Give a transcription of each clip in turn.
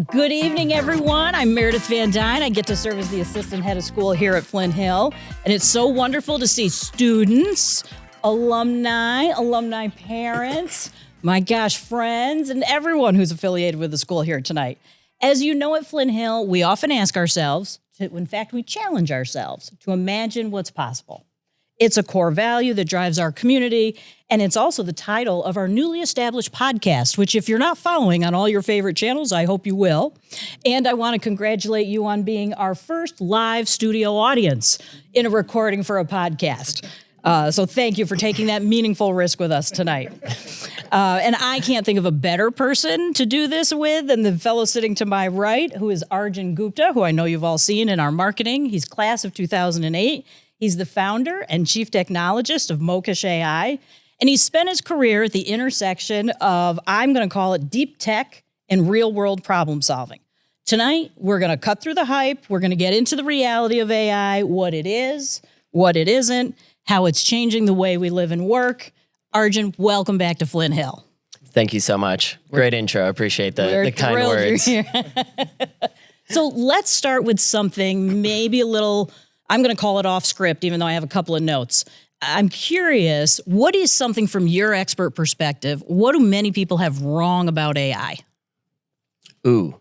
Good evening, everyone. I'm Meredith VanDuyne. I get to serve as the assistant head of school here at Flint Hill. And it's so wonderful to see students, alumni parents, my gosh, friends, and everyone who's affiliated with the school here tonight. As you know, at Flint Hill, we often ask ourselves, in fact, we challenge ourselves to imagine what's possible. It's a core value that drives our community, and it's also the title of our newly established podcast, which if you're not following on all your favorite channels, I hope you will. And I want to congratulate you on being our first live studio audience in a recording for a podcast. So thank you for taking that meaningful risk with us tonight. And I can't think of a better person to do this with than the fellow sitting to my right, who is Arjun Gupta, who I know you've all seen in our marketing. He's class of 2008. He's the founder and chief technologist of MokshAi, and he's spent his career at the intersection of, I'm going to call it, deep tech and real-world problem solving. Tonight, we're going to cut through the hype. We're going to get into the reality of AI, what it is, what it isn't, how it's changing the way we live and work. Arjun, welcome back to Flint Hill. Thank you so much. Great intro. I appreciate the kind words. So let's start with something maybe a little, I'm going to call it off script, even though I have a couple of notes. I'm curious, what is something from your expert perspective? What do many people have wrong about AI? Ooh,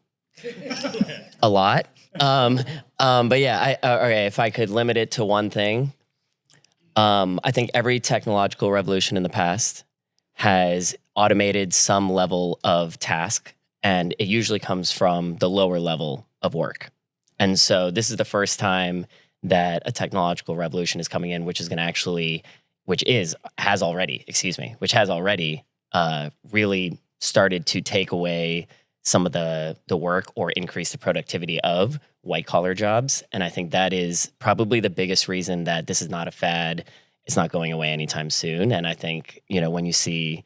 a lot. But yeah, okay, if I could limit it to one thing, I think every technological revolution in the past has automated some level of task, and it usually comes from the lower level of work. And so this is the first time that a technological revolution is coming in, which has already really started to take away some of the work or increase the productivity of white collar jobs. And I think that is probably the biggest reason that this is not a fad. It's not going away anytime soon. And I think, when you see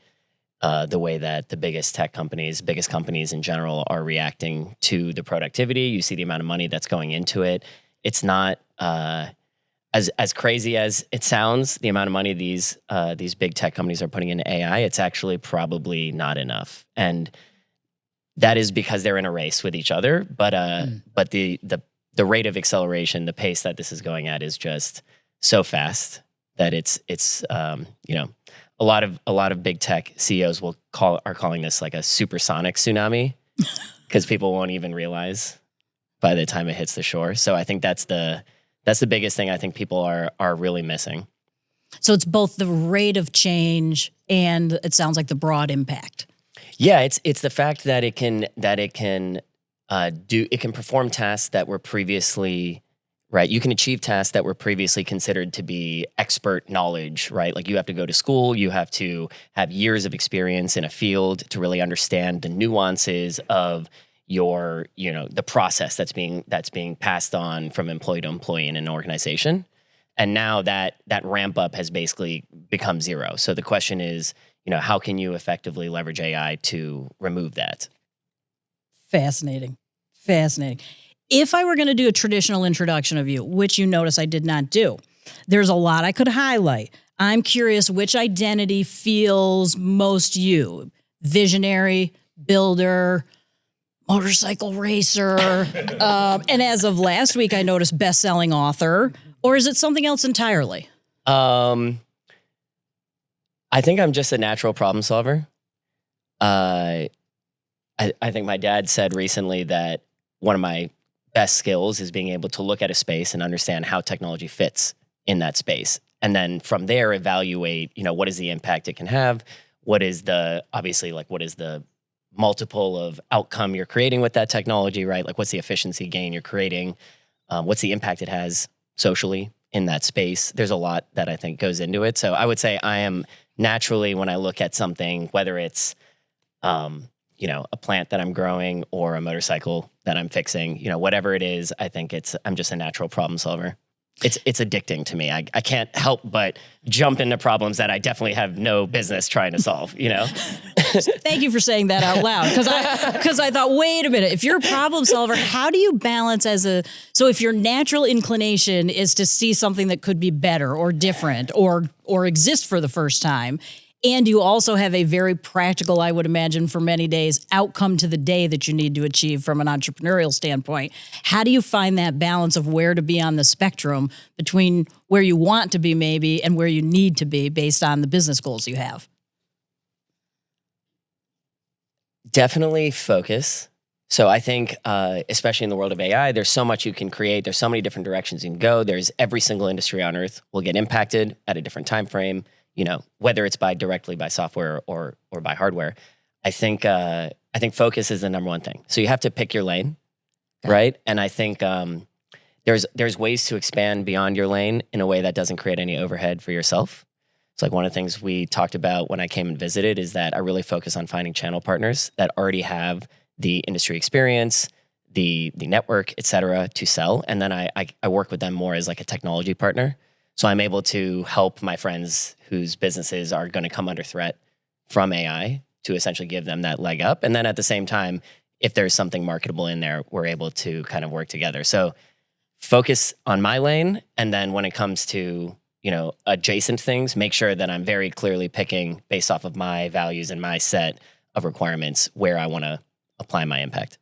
the way that the biggest companies in general are reacting to the productivity, you see the amount of money that's going into it. It's not as crazy as it sounds, the amount of money these big tech companies are putting into AI. It's actually probably not enough, and that is because they're in a race with each other. But the rate of acceleration, the pace that this is going at, is just so fast that it's a lot of big tech CEOs are calling this like a supersonic tsunami because people won't even realize by the time it hits the shore. So I think that's the biggest thing I think people are really missing. So it's both the rate of change and it sounds like the broad impact. Yeah, it's the fact that it can perform tasks that were previously, right? You can achieve tasks that were previously considered to be expert knowledge, right? Like you have to go to school, you have to have years of experience in a field to really understand the nuances of the process that's being passed on from employee to employee in an organization. And now that ramp up has basically become zero. So the question is, how can you effectively leverage AI to remove that? Fascinating. If I were going to do a traditional introduction of you, which you notice I did not do, there's a lot I could highlight. I'm curious which identity feels most you. Visionary, builder, motorcycle racer, and as of last week, I noticed best-selling author, or is it something else entirely? I think I'm just a natural problem solver. I think my dad said recently that one of my best skills is being able to look at a space and understand how technology fits in that space. And then from there, evaluate, what is the impact it can have? What is the multiple of outcome you're creating with that technology, right? Like what's the efficiency gain you're creating? What's the impact it has socially in that space? There's a lot that I think goes into it. So I would say I am naturally, when I look at something, whether it's, a plant that I'm growing or a motorcycle that I'm fixing, whatever it is, I think I'm just a natural problem solver. It's addicting to me. I can't help but jump into problems that I definitely have no business trying to solve, Thank you for saying that out loud. Because I thought, wait a minute, if you're a problem solver, how do you balance so if your natural inclination is to see something that could be better or different or exist for the first time, And you also have a very practical, I would imagine, for many days, outcome to the day that you need to achieve from an entrepreneurial standpoint. How do you find that balance of where to be on the spectrum between where you want to be maybe and where you need to be based on the business goals you have? Definitely focus. So I think, especially in the world of AI, there's so much you can create. There's so many different directions you can go. There's every single industry on earth will get impacted at a different time frame. Whether it's directly by software or by hardware. I think focus is the number one thing. So you have to pick your lane, right? And I think there's ways to expand beyond your lane in a way that doesn't create any overhead for yourself. It's like one of the things we talked about when I came and visited is that I really focus on finding channel partners that already have the industry experience, the network, et cetera, to sell. And then I work with them more as like a technology partner. So I'm able to help my friends whose businesses are going to come under threat from AI to essentially give them that leg up. And then at the same time, if there's something marketable in there, we're able to kind of work together. So focus on my lane. And then when it comes to, adjacent things, make sure that I'm very clearly picking based off of my values and my set of requirements where I want to apply my impact.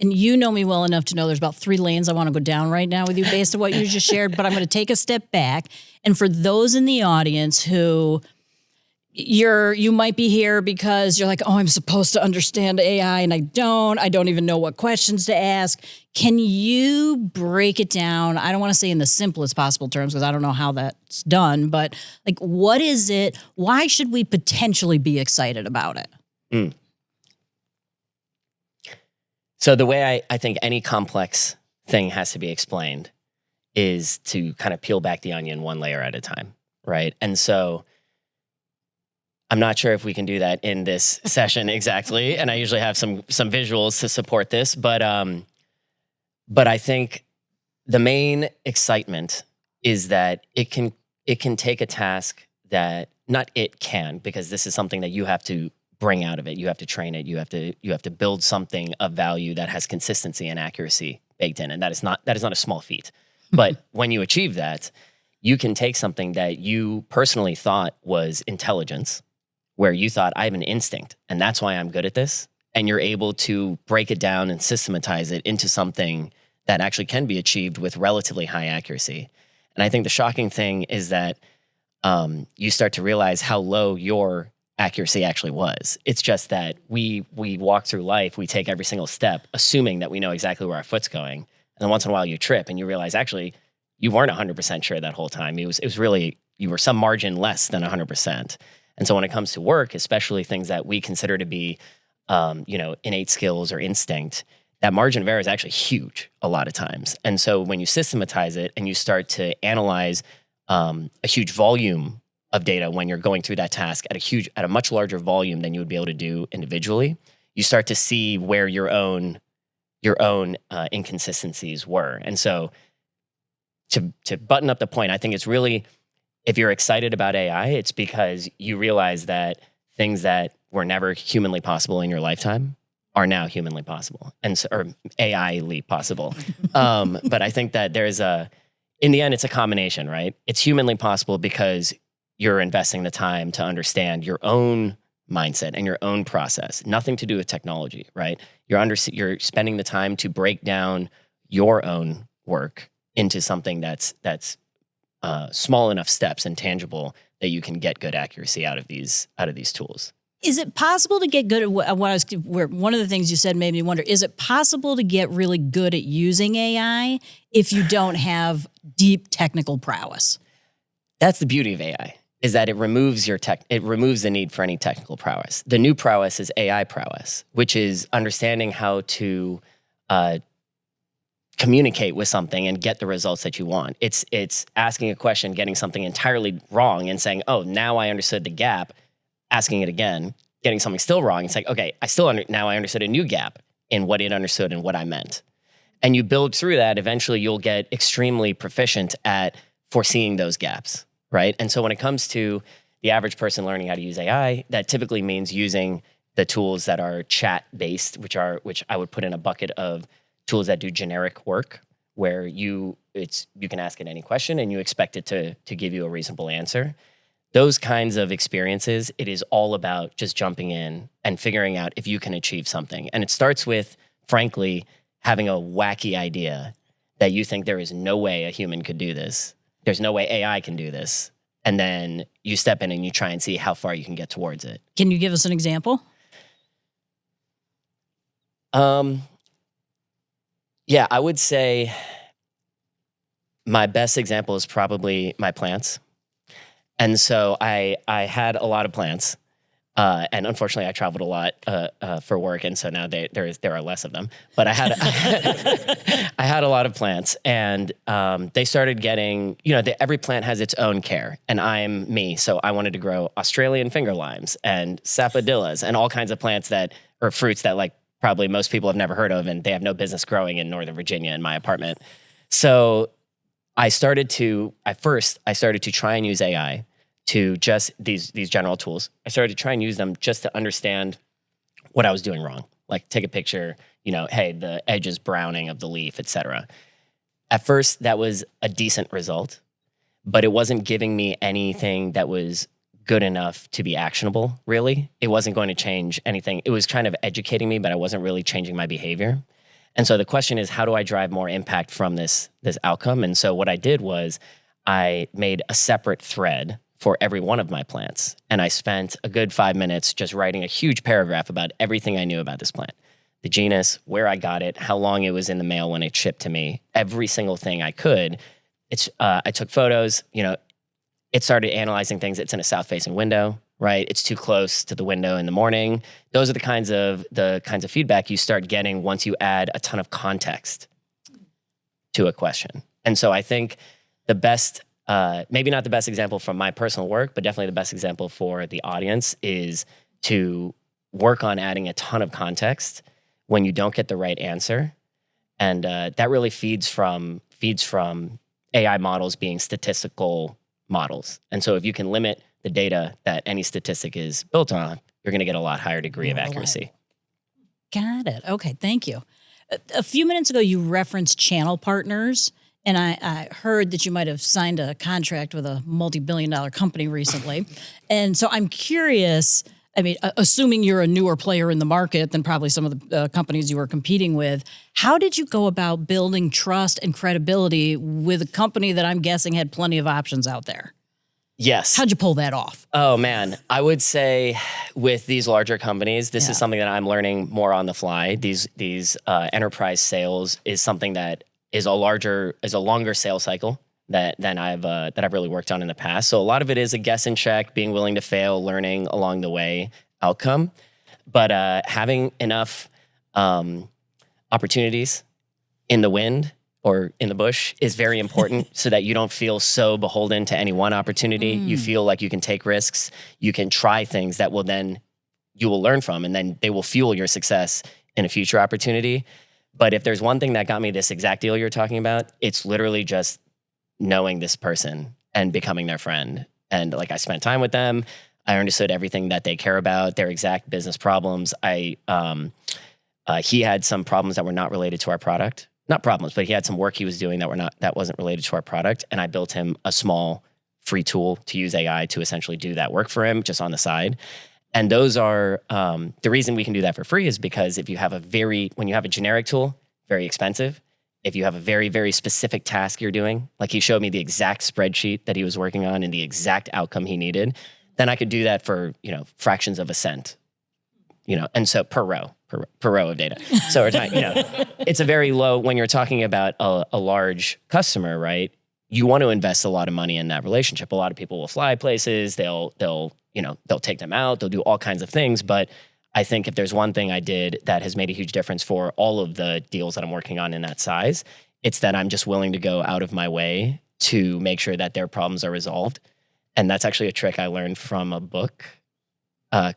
And you know me well enough to know there's about 3 lanes I want to go down right now with you based on what you just shared, but I'm going to take a step back. And for those in the audience who you might be here because you're like, oh, I'm supposed to understand AI and I don't even know what questions to ask. Can you break it down? I don't want to say in the simplest possible terms because I don't know how that's done, but like, what is it? Why should we potentially be excited about it? So the way I think any complex thing has to be explained is to kind of peel back the onion one layer at a time, right? And so I'm not sure if we can do that in this session exactly, and I usually have some visuals to support this, but I think the main excitement is that it can take a task that because this is something that you have to bring out of it. You have to train it. You have to build something of value that has consistency and accuracy baked in, and that is not a small feat. But when you achieve that, you can take something that you personally thought was intelligence, where you thought I have an instinct, and that's why I'm good at this, and you're able to break it down and systematize it into something that actually can be achieved with relatively high accuracy. And I think the shocking thing is that you start to realize how low your accuracy actually was. It's just that we walk through life, we take every single step, assuming that we know exactly where our foot's going. And then once in a while you trip and you realize actually you weren't 100% sure that whole time. It was really, you were some margin less than 100%. And so when it comes to work, especially things that we consider to be, innate skills or instinct, that margin of error is actually huge a lot of times. And so when you systematize it and you start to analyze a huge volume of data when you're going through that task at a much larger volume than you would be able to do individually, you start to see where your own inconsistencies were. And so to button up the point, I think it's really, if you're excited about AI, it's because you realize that things that were never humanly possible in your lifetime are now humanly possible, or AI-ly possible. But I think that in the end, it's a combination, right? It's humanly possible because you're investing the time to understand your own mindset and your own process. Nothing to do with technology, right? You're spending the time to break down your own work into something that's small enough steps and tangible that you can get good accuracy out of these tools. Is it possible to get good at one of the things you said made me wonder, is it possible to get really good at using AI if you don't have deep technical prowess? That's the beauty of AI, is that it removes the need for any technical prowess. The new prowess is AI prowess, which is understanding how to communicate with something and get the results that you want. It's asking a question, getting something entirely wrong and saying, oh, now I understood the gap, asking it again, getting something still wrong. It's like, okay, now I understood a new gap in what it understood and what I meant. And you build through that, eventually you'll get extremely proficient at foreseeing those gaps, right? And so when it comes to the average person learning how to use AI, that typically means using the tools that are chat-based, which I would put in a bucket of tools that do generic work, where you can ask it any question and you expect it to give you a reasonable answer. those kinds of experiences, it is all about just jumping in and figuring out if you can achieve something. And it starts with, frankly, having a wacky idea that you think there is no way a human could do this. There's no way AI can do this. And then you step in and you try and see how far you can get towards it. Can you give us an example? Yeah, I would say my best example is probably my plants. And so I had a lot of plants, and unfortunately I traveled a lot for work, and so now there are less of them. But I had I had a lot of plants, and they started getting, every plant has its own care, and I'm me, so I wanted to grow Australian finger limes and sapodillas and all kinds of plants or fruits that like probably most people have never heard of, and they have no business growing in Northern Virginia in my apartment. So I started to try and use AI to just these general tools. I started to try and use them just to understand what I was doing wrong. Like take a picture, hey, the edge is browning of the leaf, etc. At first, that was a decent result, but it wasn't giving me anything that was good enough to be actionable, really. It wasn't going to change anything. It was kind of educating me, but I wasn't really changing my behavior. And so the question is, how do I drive more impact from this outcome? And so what I did was I made a separate thread for every one of my plants. And I spent a good 5 minutes just writing a huge paragraph about everything I knew about this plant. The genus, where I got it, how long it was in the mail when it shipped to me, every single thing I could. I took photos, it started analyzing things. It's in a south-facing window, right? It's too close to the window in the morning. Those are the kinds of feedback you start getting once you add a ton of context to a question. And so I think the best, maybe not the best example from my personal work, but definitely the best example for the audience is to work on adding a ton of context when you don't get the right answer. And that really feeds from AI models being statistical models. And so if you can limit the data that any statistic is built on, you're going to get a lot higher degree of accuracy. Got it. Okay, thank you. A few minutes ago, you referenced channel partners, and I heard that you might have signed a contract with a multi-billion-dollar company recently. And so I'm curious, assuming you're a newer player in the market than probably some of the companies you were competing with, how did you go about building trust and credibility with a company that I'm guessing had plenty of options out there? Yes. How'd you pull that off? Oh, man. I would say with these larger companies, this is something that I'm learning more on the fly. These enterprise sales is something that is a longer sales cycle than I've really worked on in the past. So a lot of it is a guess and check, being willing to fail, learning along the way outcome. But having enough opportunities in the wind or in the bush is very important so that you don't feel so beholden to any one opportunity. You feel like you can take risks. You can try things that you will learn from, and then they will fuel your success in a future opportunity. But if there's one thing that got me this exact deal you're talking about, it's literally just knowing this person and becoming their friend. And like I spent time with them. I understood everything that they care about, their exact business problems. He had some problems that were not related to our product. Not problems, but he had some work he was doing that wasn't related to our product. And I built him a small free tool to use AI to essentially do that work for him just on the side. And those are, the reason we can do that for free is because if you have when you have a generic tool, very expensive. If you have a very, very specific task you're doing, like he showed me the exact spreadsheet that he was working on and the exact outcome he needed, then I could do that for, fractions of a cent, and so per row of data. So we're talking, it's a very low, when you're talking about a large customer, right? You want to invest a lot of money in that relationship. A lot of people will fly places, they'll take them out, they'll do all kinds of things. But I think if there's one thing I did that has made a huge difference for all of the deals that I'm working on in that size, it's that I'm just willing to go out of my way to make sure that their problems are resolved. And that's actually a trick I learned from a book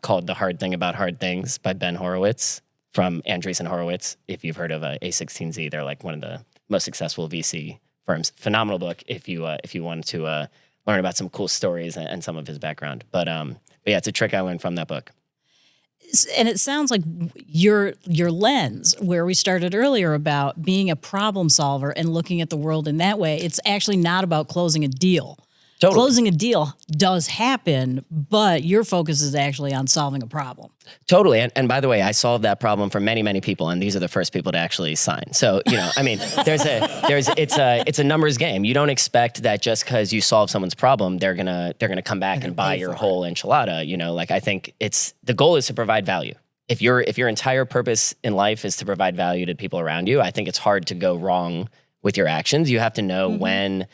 called The Hard Thing About Hard Things by Ben Horowitz from Andreessen Horowitz. If you've heard of A16Z, they're like one of the most successful VC firms. Phenomenal book if you wanted to learn about some cool stories and some of his background. But yeah, it's a trick I learned from that book. And it sounds like your lens, where we started earlier about being a problem solver and looking at the world in that way, it's actually not about closing a deal. Totally. Closing a deal does happen, but your focus is actually on solving a problem. Totally. And by the way, I solved that problem for many, many people, and these are the first people to actually sign. So, I mean, it's a numbers game. You don't expect that just because you solve someone's problem, they're gonna come back and buy your whole enchilada. Like I think the goal is to provide value. If your entire purpose in life is to provide value to people around you, I think it's hard to go wrong with your actions. You have to know when.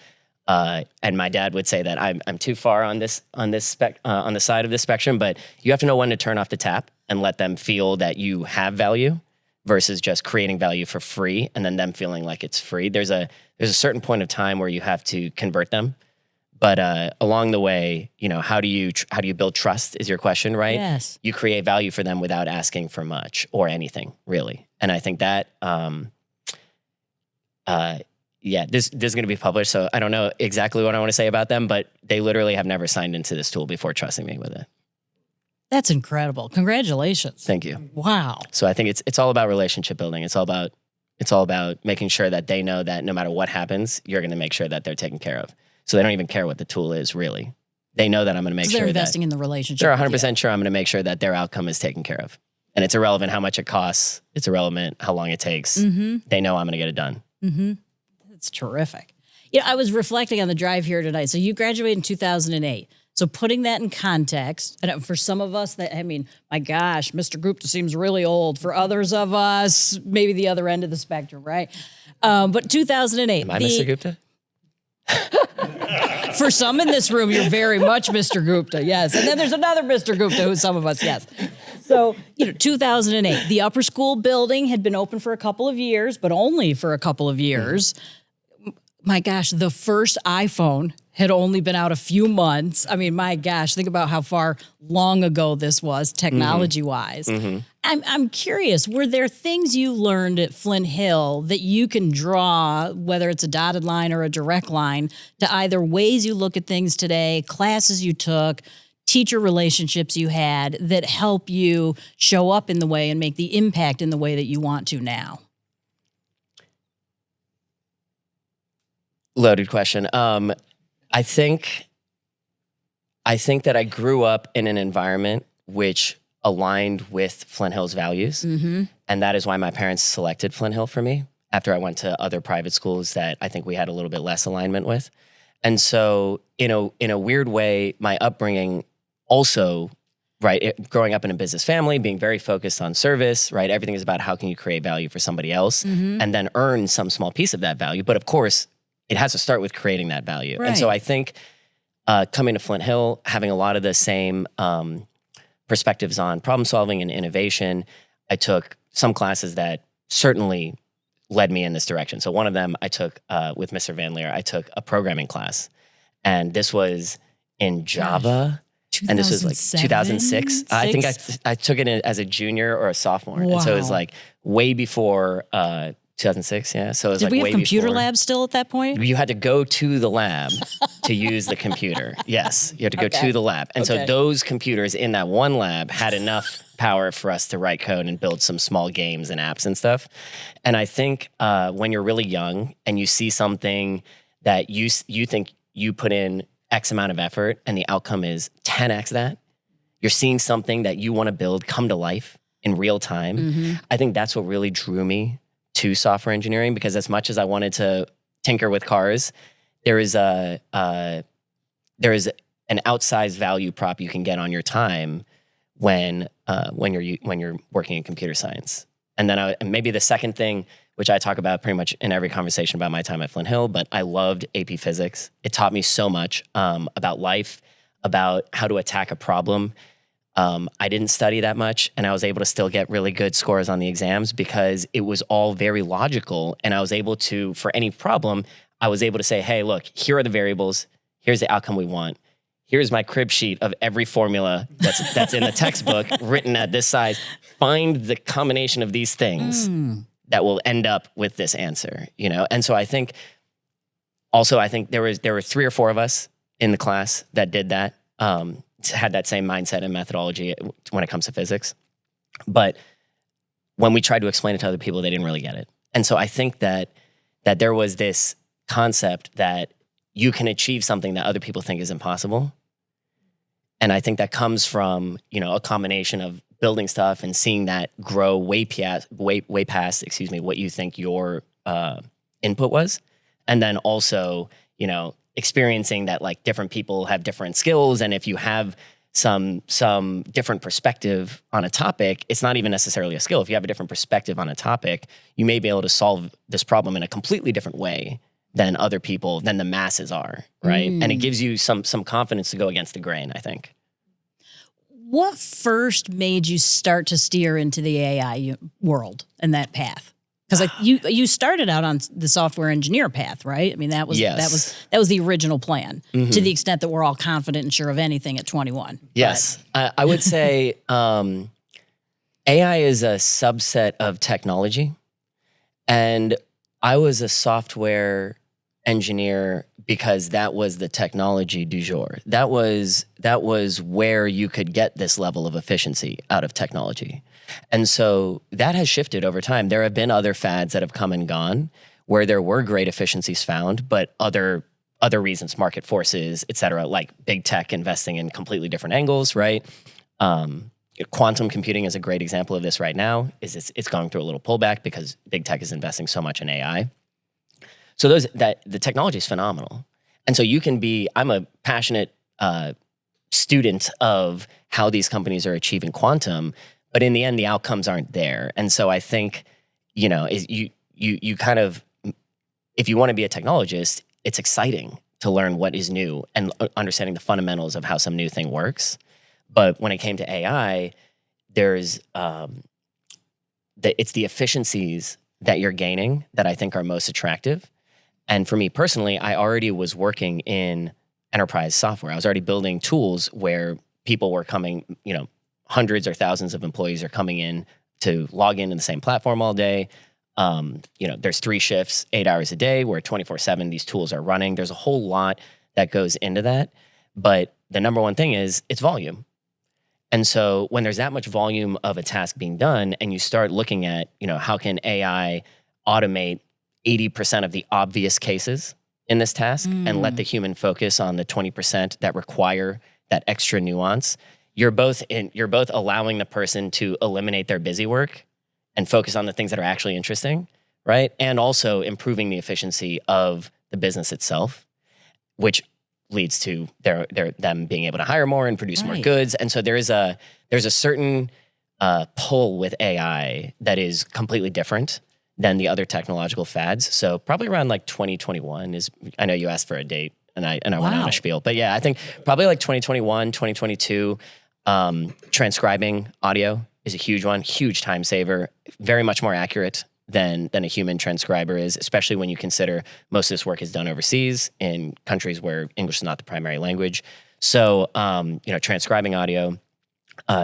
And my dad would say that I'm too far on the side of this spectrum, but you have to know when to turn off the tap and let them feel that you have value versus just creating value for free and then them feeling like it's free. There's a certain point of time where you have to convert them, but along the way, how do you build trust is your question, right? Yes. You create value for them without asking for much or anything really, and I think that. Yeah, this is going to be published, so I don't know exactly what I want to say about them, but they literally have never signed into this tool before trusting me with it. That's incredible. Congratulations. Thank you. Wow. So I think it's all about relationship building. It's all about making sure that they know that no matter what happens, you're going to make sure that they're taken care of. So they don't even care what the tool is, really. They know that I'm going to make sure they're investing in the relationship. They're 100% sure I'm going to make sure that their outcome is taken care of. And it's irrelevant how much it costs. It's irrelevant how long it takes. They know I'm going to get it done. It's terrific. I was reflecting on the drive here tonight. So you graduated in 2008. So putting that in context, and for some of us, my gosh, Mr. Gupta seems really old. For others of us, maybe the other end of the spectrum, right? But 2008. Am I Mr. Gupta? For some in this room, you're very much Mr. Gupta, yes. And then there's another Mr. Gupta who's some of us, yes. So, 2008, the upper school building had been open for a couple of years, but only for a couple of years. My gosh, the first iPhone had only been out a few months. I mean, my gosh, think about how far long ago this was technology-wise. I'm curious, were there things you learned at Flint Hill that you can draw, whether it's a dotted line or a direct line, to either ways you look at things today, classes you took, teacher relationships you had that help you show up in the way and make the impact in the way that you want to now? Loaded question. I think that I grew up in an environment which aligned with Flint Hill's values. And that is why my parents selected Flint Hill for me after I went to other private schools that I think we had a little bit less alignment with. And so in a weird way, my upbringing also, right, growing up in a business family, being very focused on service, right, everything is about how can you create value for somebody else and then earn some small piece of that value. But of course, it has to start with creating that value. Right. And so I think coming to Flint Hill, having a lot of the same perspectives on problem solving and innovation, I took some classes that certainly led me in this direction. So one of them I took with Mr. VanDuyne, I took a programming class. And this was in Java. And this was like 2006. I think I took it as a junior or a sophomore. Wow. And so it was like way before 2006, yeah. So it was Did like we have way computer before. labs still at that point? You had to go to the lab to use the computer. Yes, you had to go to the lab. And so those computers in that one lab had enough power for us to write code and build some small games and apps and stuff. And I think when you're really young and you see something that you think you put in X amount of effort and the outcome is 10X that, you're seeing something that you want to build come to life in real time. I think that's what really drew me to software engineering, because as much as I wanted to tinker with cars, there is an outsized value prop you can get on your time when you're working in computer science. And then maybe the second thing, which I talk about pretty much in every conversation about my time at Flint Hill, but I loved AP Physics. It taught me so much about life, about how to attack a problem. I didn't study that much, and I was able to still get really good scores on the exams because it was all very logical. And I was able to, for any problem, I was able to say, hey, look, here are the variables. Here's the outcome we want. Here's my crib sheet of every formula that's in the textbook written at this size. Find the combination of these things that will end up with this answer, And so I think there were 3 or 4 of us in the class that did that. Had that same mindset and methodology when it comes to physics. But when we tried to explain it to other people, they didn't really get it. And so I think that there was this concept that you can achieve something that other people think is impossible. And I think that comes from, a combination of building stuff and seeing that grow way past, what you think your input was. And then also, experiencing that like different people have different skills. And if you have some different perspective on a topic, it's not even necessarily a skill. If you have a different perspective on a topic, you may be able to solve this problem in a completely different way than the masses are, right? And it gives you some confidence to go against the grain, I think. What first made you start to steer into the AI world and that path? Because like you started out on the software engineer path, right? I mean, that was the original plan. Mm-hmm. To the extent that we're all confident and sure of anything at 21. Yes, I would say AI is a subset of technology, and I was a software engineer because that was the technology du jour. That was where you could get this level of efficiency out of technology. And so that has shifted over time. There have been other fads that have come and gone where there were great efficiencies found, but other reasons, market forces, et cetera, like big tech investing in completely different angles, right? Quantum computing is a great example of this right now. It's going through a little pullback because big tech is investing so much in AI. So the technology is phenomenal. And so I'm a passionate student of how these companies are achieving quantum, but in the end, the outcomes aren't there. And so I think, you kind of, if you want to be a technologist, it's exciting to learn what is new and understanding the fundamentals of how some new thing works. But when it came to AI, there's it's the efficiencies that you're gaining that I think are most attractive. And for me personally, I already was working in enterprise software. I was already building tools where people were coming, hundreds or thousands of employees are coming in to log in the same platform all day. There's 3 shifts, 8 hours a day, where 24/7 these tools are running. There's a whole lot that goes into that. But the number one thing is it's volume. And so when there's that much volume of a task being done and you start looking at, how can AI automate 80% of the obvious cases in this task and let the human focus on the 20% that require that extra nuance, you're both allowing the person to eliminate their busy work and focus on the things that are actually interesting, right? And also improving the efficiency of the business itself, which leads to them being able to hire more and produce more goods. And so there's a certain pull with AI that is completely different than the other technological fads. So probably around like 2021 I know you asked for a date and I went on a spiel, but yeah, I think probably like 2021, 2022, transcribing audio is a huge one, huge time saver, very much more accurate than a human transcriber is, especially when you consider most of this work is done overseas in countries where English is not the primary language. So, transcribing audio,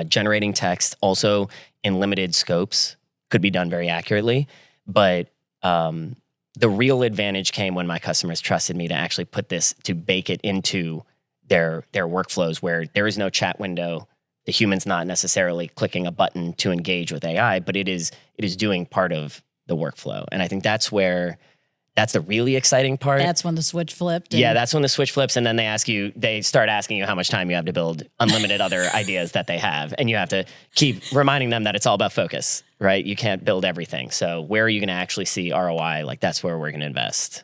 generating text also in limited scopes could be done very accurately. But the real advantage came when my customers trusted me to actually to bake it into their workflows where there is no chat window. The human's not necessarily clicking a button to engage with AI, but it is doing part of the workflow. And I think that's the really exciting part. That's when the switch flipped. Yeah, that's when the switch flips. And then they start asking you how much time you have to build unlimited other ideas that they have. And you have to keep reminding them that it's all about focus, right? You can't build everything. So where are you going to actually see ROI? Like that's where we're going to invest.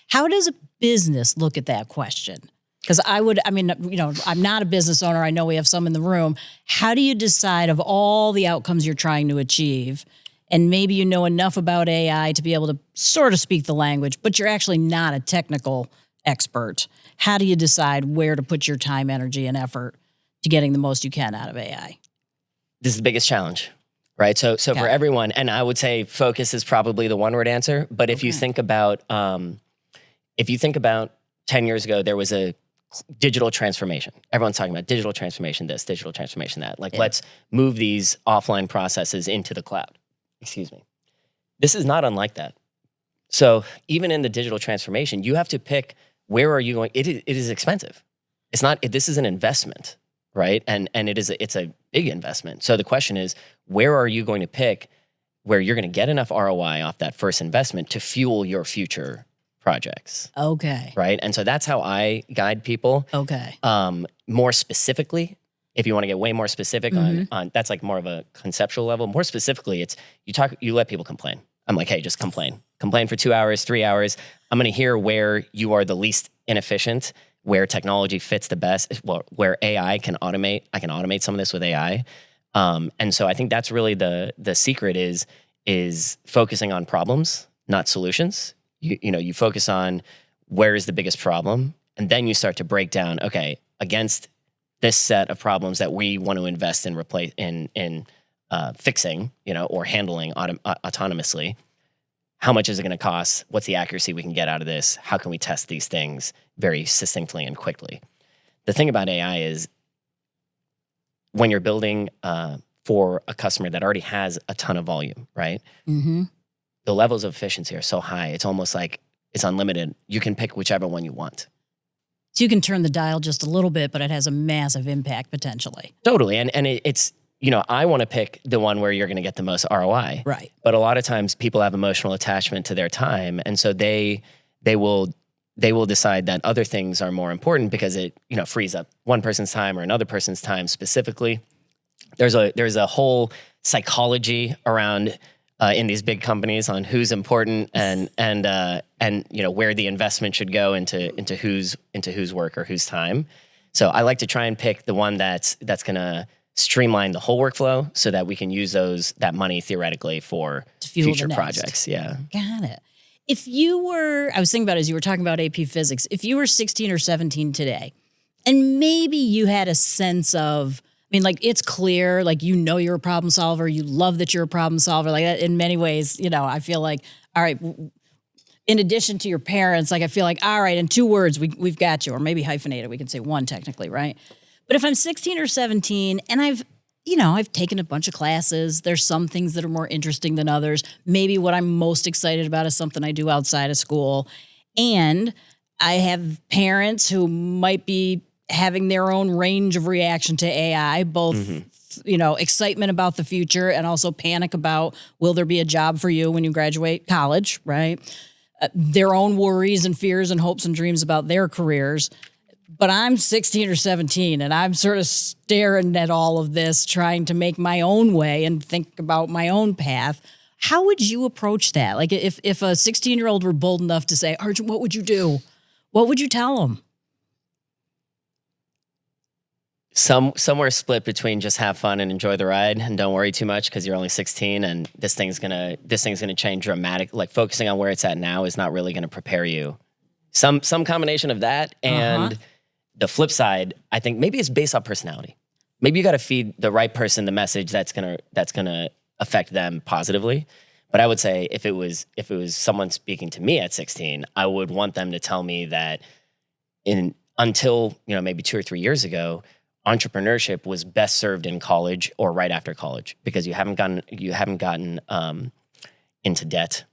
How does a business look at that question? Because I'm not a business owner. I know we have some in the room. How do you decide of all the outcomes you're trying to achieve? And maybe you know enough about AI to be able to sort of speak the language, but you're actually not a technical expert. How do you decide where to put your time, energy, and effort to getting the most you can out of AI? This is the biggest challenge, right? So for everyone, and I would say focus is probably the one-word answer. But if you think about 10 years ago, there was a digital transformation. Everyone's talking about digital transformation this, digital transformation that. Let's move these offline processes into the cloud. Excuse me. This is not unlike that. So even in the digital transformation, you have to pick where are you going. It is expensive. It's not. This is an investment, right? And it's a big investment. So the question is, where are you going to pick where you're going to get enough ROI off that first investment to fuel your future projects, Okay. right? And so that's how I guide people. Okay. More specifically, if you want to get way more specific on that's like more of a conceptual level. More specifically, it's you let people complain. I'm like, hey, just complain. Complain for 2 hours, 3 hours. I'm going to hear where you are the least inefficient, where technology fits the best, well, where AI can automate. I can automate some of this with AI. And so I think that's really the secret is focusing on problems, not solutions. You focus on where is the biggest problem, and then you start to break down, okay, against this set of problems that we want to invest in fixing, or handling autonomously. How much is it going to cost? What's the accuracy we can get out of this? How can we test these things very succinctly and quickly? The thing about AI is when you're building for a customer that already has a ton of volume, right? Mm-hmm. The levels of efficiency are so high. It's almost like it's unlimited. You can pick whichever one you want. So you can turn the dial just a little bit, but it has a massive impact potentially. Totally. And it's, I want to pick the one where you're going to get the most ROI. Right. But a lot of times people have emotional attachment to their time. And so they will decide that other things are more important because it, frees up one person's time or another person's time specifically. There's a whole psychology around in these big companies on who's important and where the investment should go into whose work or whose time. So I like to try and pick the one that's going to streamline the whole workflow so that we can use that money theoretically for future projects. Yeah. Got it. I was thinking about it as you were talking about AP Physics, if you were 16 or 17 today, and maybe you had a sense of, it's clear, you're a problem solver, you love that you're a problem solver, like that in many ways, I feel like, all right, in addition to your parents, I feel like, all right, in 2 words, we've got you, or maybe hyphenated, we can say 1 technically, right? But if I'm 16 or 17 and I've taken a bunch of classes, there's some things that are more interesting than others. Maybe what I'm most excited about is something I do outside of school. And I have parents who might be having their own range of reaction to AI, both, excitement about the future and also panic about, will there be a job for you when you graduate college, right? Their own worries and fears and hopes and dreams about their careers. But I'm 16 or 17 and I'm sort of staring at all of this, trying to make my own way and think about my own path. How would you approach that? Like if a 16-year-old were bold enough to say, Arjun, what would you do? What would you tell them? Somewhere split between just have fun and enjoy the ride and don't worry too much because you're only 16 and this thing's gonna change dramatically. Like focusing on where it's at now is not really gonna prepare you. Some combination of that and the flip side, I think maybe it's based on personality. Maybe you got to feed the right person the message that's gonna affect them positively. But I would say if it was someone speaking to me at 16, I would want them to tell me that until maybe 2 or 3 years ago, entrepreneurship was best served in college or right after college because you haven't gotten into debt.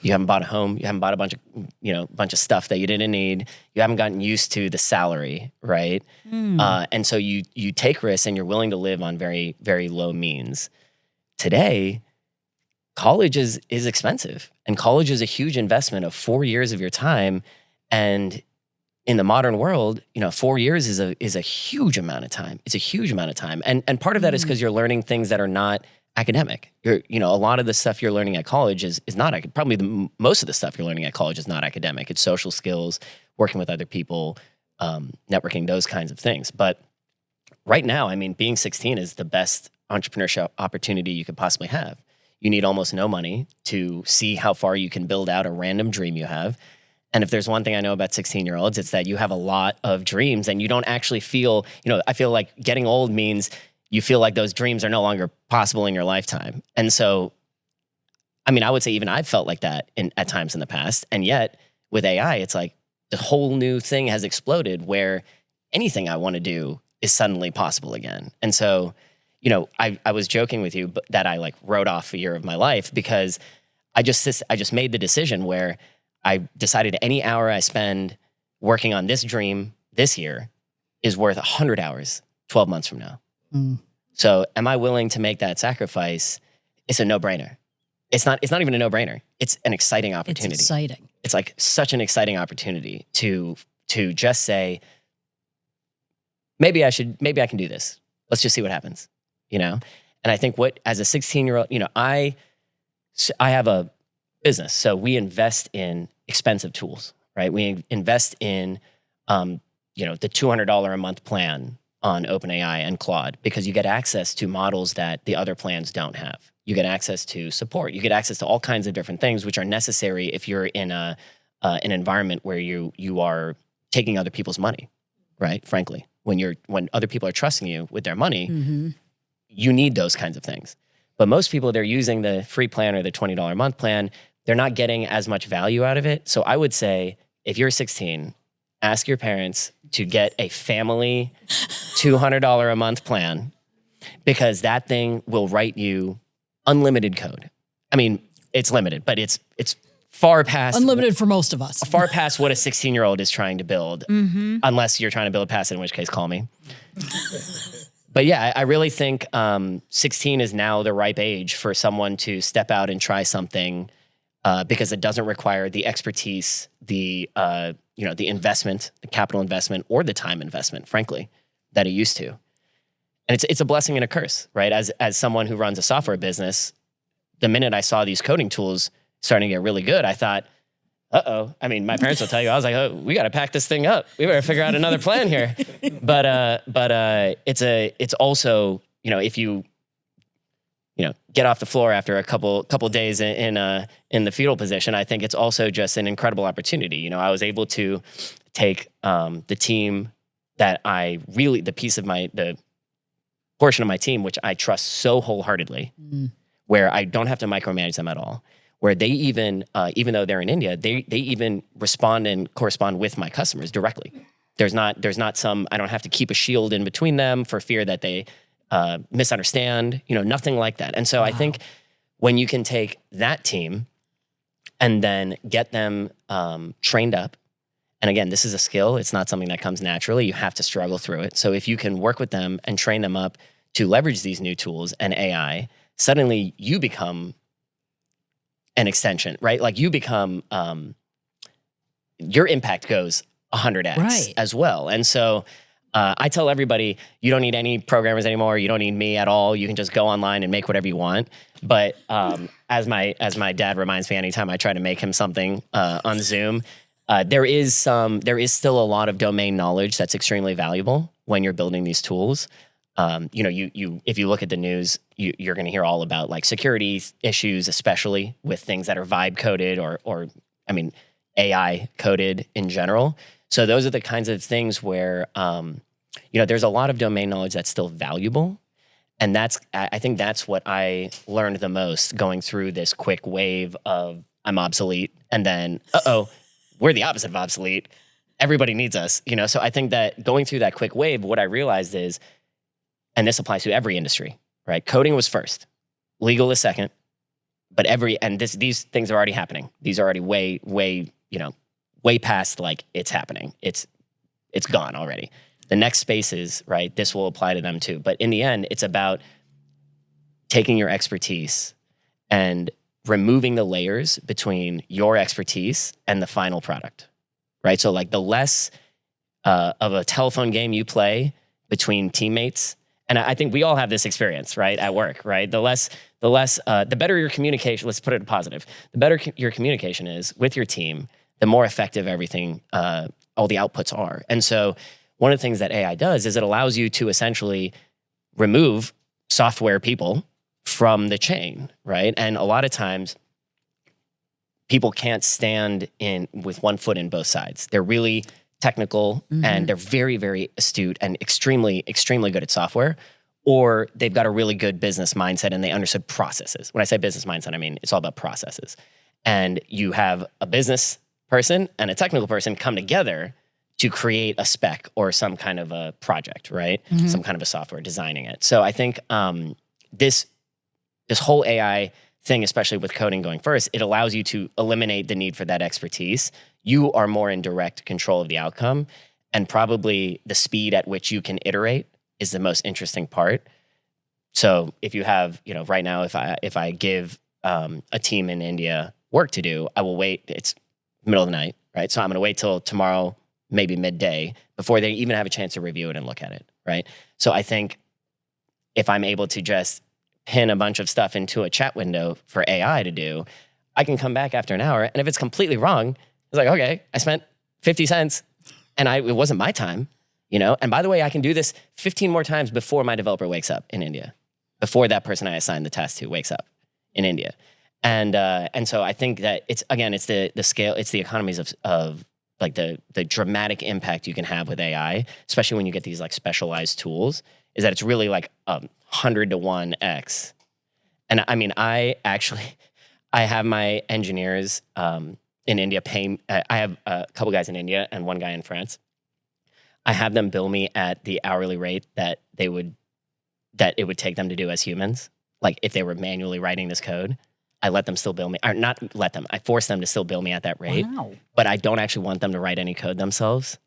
You haven't bought a home. You haven't bought a bunch of stuff that you didn't need. You haven't gotten used to the salary, right? And so you take risks and you're willing to live on very, very low means. Today, college is expensive, and college is a huge investment of 4 years of your time. And in the modern world, 4 years is a huge amount of time. It's a huge amount of time, and part of that is because you're learning things that are not academic. A lot of the stuff you're learning at college is not probably most of the stuff you're learning at college is not academic. It's social skills, working with other people, networking, those kinds of things. But right now, being 16 is the best entrepreneurship opportunity you could possibly have. You need almost no money to see how far you can build out a random dream you have. And if there's one thing I know about 16-year-olds, it's that you have a lot of dreams and you don't actually feel, I feel like getting old means you feel like those dreams are no longer possible in your lifetime. And so, I would say even I've felt like that at times in the past. And yet with AI, it's like the whole new thing has exploded where anything I want to do is suddenly possible again. And so, I was joking with you that I wrote off a year of my life because I just made the decision where I decided any hour I spend working on this dream this year is worth 100 hours 12 months from now. So am I willing to make that sacrifice? It's a no-brainer. It's not even a no-brainer. It's an exciting opportunity. It's exciting. it's like such an exciting opportunity to just say, maybe I can do this. Let's just see what happens, And I think as a 16-year-old, I have a business, so we invest in expensive tools, right? We invest in, the $200 a month plan on OpenAI and Claude, because you get access to models that the other plans don't have. You get access to support. You get access to all kinds of different things, which are necessary if you're in an environment where you are taking other people's money, right? Frankly, when other people are trusting you with their money, you need those kinds of things. But most people, they're using the free plan or the $20 a month plan. They're not getting as much value out of it. So I would say, if you're 16, ask your parents to get a family $200 a month plan, because that thing will write you unlimited code. I mean, it's limited, but it's far past unlimited for most of us. Far past what a 16-year-old is trying to build, unless you're trying to build past it, in which case, call me. But yeah, I really think 16 is now the ripe age for someone to step out and try something, because it doesn't require the expertise, the investment, the capital investment, or the time investment, frankly, that it used to. And it's a blessing and a curse, right? As someone who runs a software business, the minute I saw these coding tools starting to get really good, I thought, uh-oh. I mean, my parents will tell you, I was like, oh, we got to pack this thing up. We better figure out another plan here. But it's also, if you get off the floor after a couple days in the fetal position, I think it's also just an incredible opportunity. I was able to take the team that the portion of my team, which I trust so wholeheartedly, where I don't have to micromanage them at all, where they even though they're in India, they even respond and correspond with my customers directly. There's not some, I don't have to keep a shield in between them for fear that they misunderstand, nothing like that. And so I think when you can take that team and then get them trained up, and again, this is a skill. It's not something that comes naturally. You have to struggle through it. So if you can work with them and train them up to leverage these new tools and AI, suddenly you become an extension, right? Like you become, your impact goes 100x as well. And so I tell everybody, you don't need any programmers anymore. You don't need me at all. You can just go online and make whatever you want. But as my dad reminds me anytime I try to make him something on Zoom, there is still a lot of domain knowledge that's extremely valuable when you're building these tools. If you look at the news, you're going to hear all about like security issues, especially with things that are vibe coded or AI coded in general. So those are the kinds of things where, there's a lot of domain knowledge that's still valuable. And I think that's what I learned the most going through this quick wave of I'm obsolete. And then, we're the opposite of obsolete. Everybody needs us, So I think that going through that quick wave, what I realized is, and this applies to every industry, right? Coding was first, legal is second, but these things are already happening. These are already way past like it's happening. It's gone already. The next spaces, right? This will apply to them too. But in the end, it's about taking your expertise and removing the layers between your expertise and the final product, right? So like the less of a telephone game you play between teammates, and I think we all have this experience, right, at work, right? The better your communication. Let's put it positive. The better your communication is with your team, the more effective everything, all the outputs are. And so one of the things that AI does is it allows you to essentially remove software people from the chain, right? And a lot of times people can't stand with one foot in both sides. They're really technical and they're very, very astute and extremely, extremely good at software, or they've got a really good business mindset and they understood processes. When I say business mindset, I mean, it's all about processes. And you have a business person and a technical person come together to create a spec or some kind of a project, right? Some kind of a software, designing it. So I think this whole AI thing, especially with coding going first, it allows you to eliminate the need for that expertise. You are more in direct control of the outcome, and probably the speed at which you can iterate is the most interesting part. So if you have, right now, if I give a team in India work to do, I will wait. It's middle of the night, right? So I'm going to wait till tomorrow, maybe midday, before they even have a chance to review it and look at it, right? So I think if I'm able to just pin a bunch of stuff into a chat window for AI to do, I can come back after an hour. And if it's completely wrong, it's like, okay, I spent 50 cents and it wasn't my time, And by the way, I can do this 15 more times before my developer wakes up in India, before that person I assigned the task to wakes up in India. And so I think that it's the scale, it's the economies of like the dramatic impact you can have with AI, especially when you get these like specialized tools, is that it's really like 100 to 1x. And I mean, I have my engineers in India I have a couple guys in India and one guy in France. I have them bill me at the hourly rate that it would take them to do as humans. Like if they were manually writing this code, I let them still bill me, or not let them, I force them to still bill me at that rate. Wow. But I don't actually want them to write any code themselves,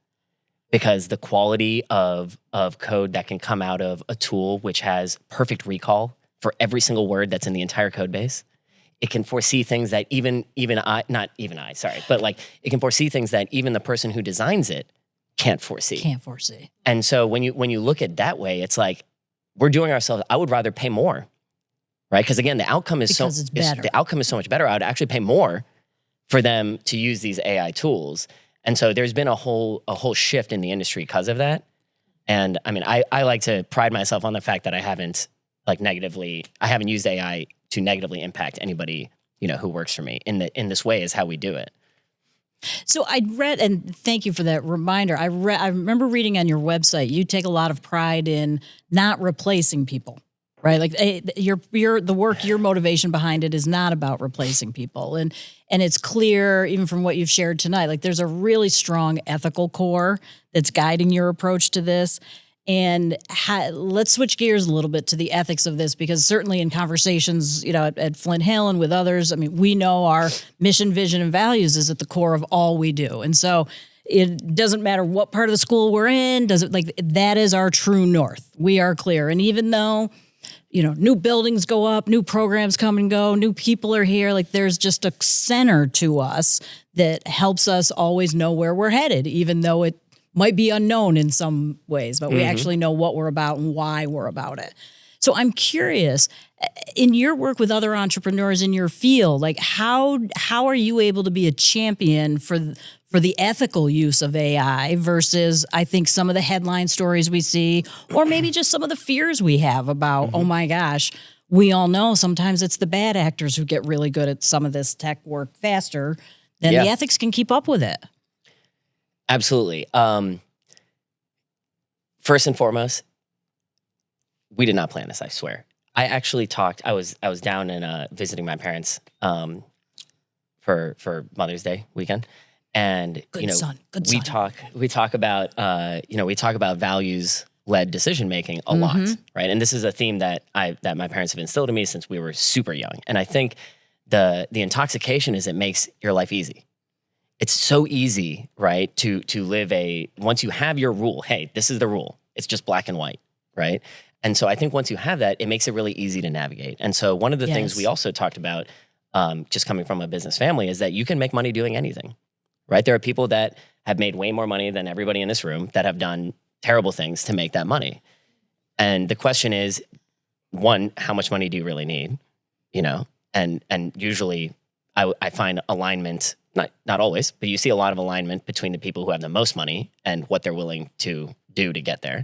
because the quality of code that can come out of a tool which has perfect recall for every single word that's in the entire code base, it can foresee things that it can foresee things that even the person who designs it can't foresee. And so when you look at it that way, it's like we're doing ourselves, I would rather pay more. Right? Because again, the outcome is so much better. I would actually pay more for them to use these AI tools. And so there's been a whole shift in the industry because of that. And I mean, I like to pride myself on the fact that I haven't used AI to negatively impact anybody, who works for me in this way is how we do it. So I read, and thank you for that reminder. I remember reading on your website, you take a lot of pride in not replacing people. Right, like your motivation behind it is not about replacing people, and it's clear even from what you've shared tonight. Like there's a really strong ethical core that's guiding your approach to this. And let's switch gears a little bit to the ethics of this, because certainly in conversations, at Flint Hill and with others, I mean, we know our mission, vision, and values is at the core of all we do, and so it doesn't matter what part of the school we're in. That is our true north. We are clear, and even though new buildings go up, new programs come and go, new people are here. Like there's just a center to us that helps us always know where we're headed, even though it might be unknown in some ways, but we actually know what we're about and why we're about it. So I'm curious, in your work with other entrepreneurs in your field, like how are you able to be a champion for the ethical use of AI versus, I think, some of the headline stories we see, or maybe just some of the fears we have about, oh my gosh, we all know sometimes it's the bad actors who get really good at some of this tech work faster than the ethics can keep up with it. Absolutely. First and foremost, we did not plan this, I swear. I actually I was down and visiting my parents for Mother's Day weekend. And we talk about values-led decision making a lot, right? And this is a theme that my parents have instilled in me since we were super young. And I think the intoxication is it makes your life easy. It's so easy, right, to live once you have your rule. Hey, this is the rule. It's just black and white, right? And so I think once you have that, it makes it really easy to navigate. And so one of the things we also talked about, just coming from a business family, is that you can make money doing anything. Right? There are people that have made way more money than everybody in this room that have done terrible things to make that money. And the question is, one, how much money do you really need? And usually I find alignment, not always, but you see a lot of alignment between the people who have the most money and what they're willing to do to get there.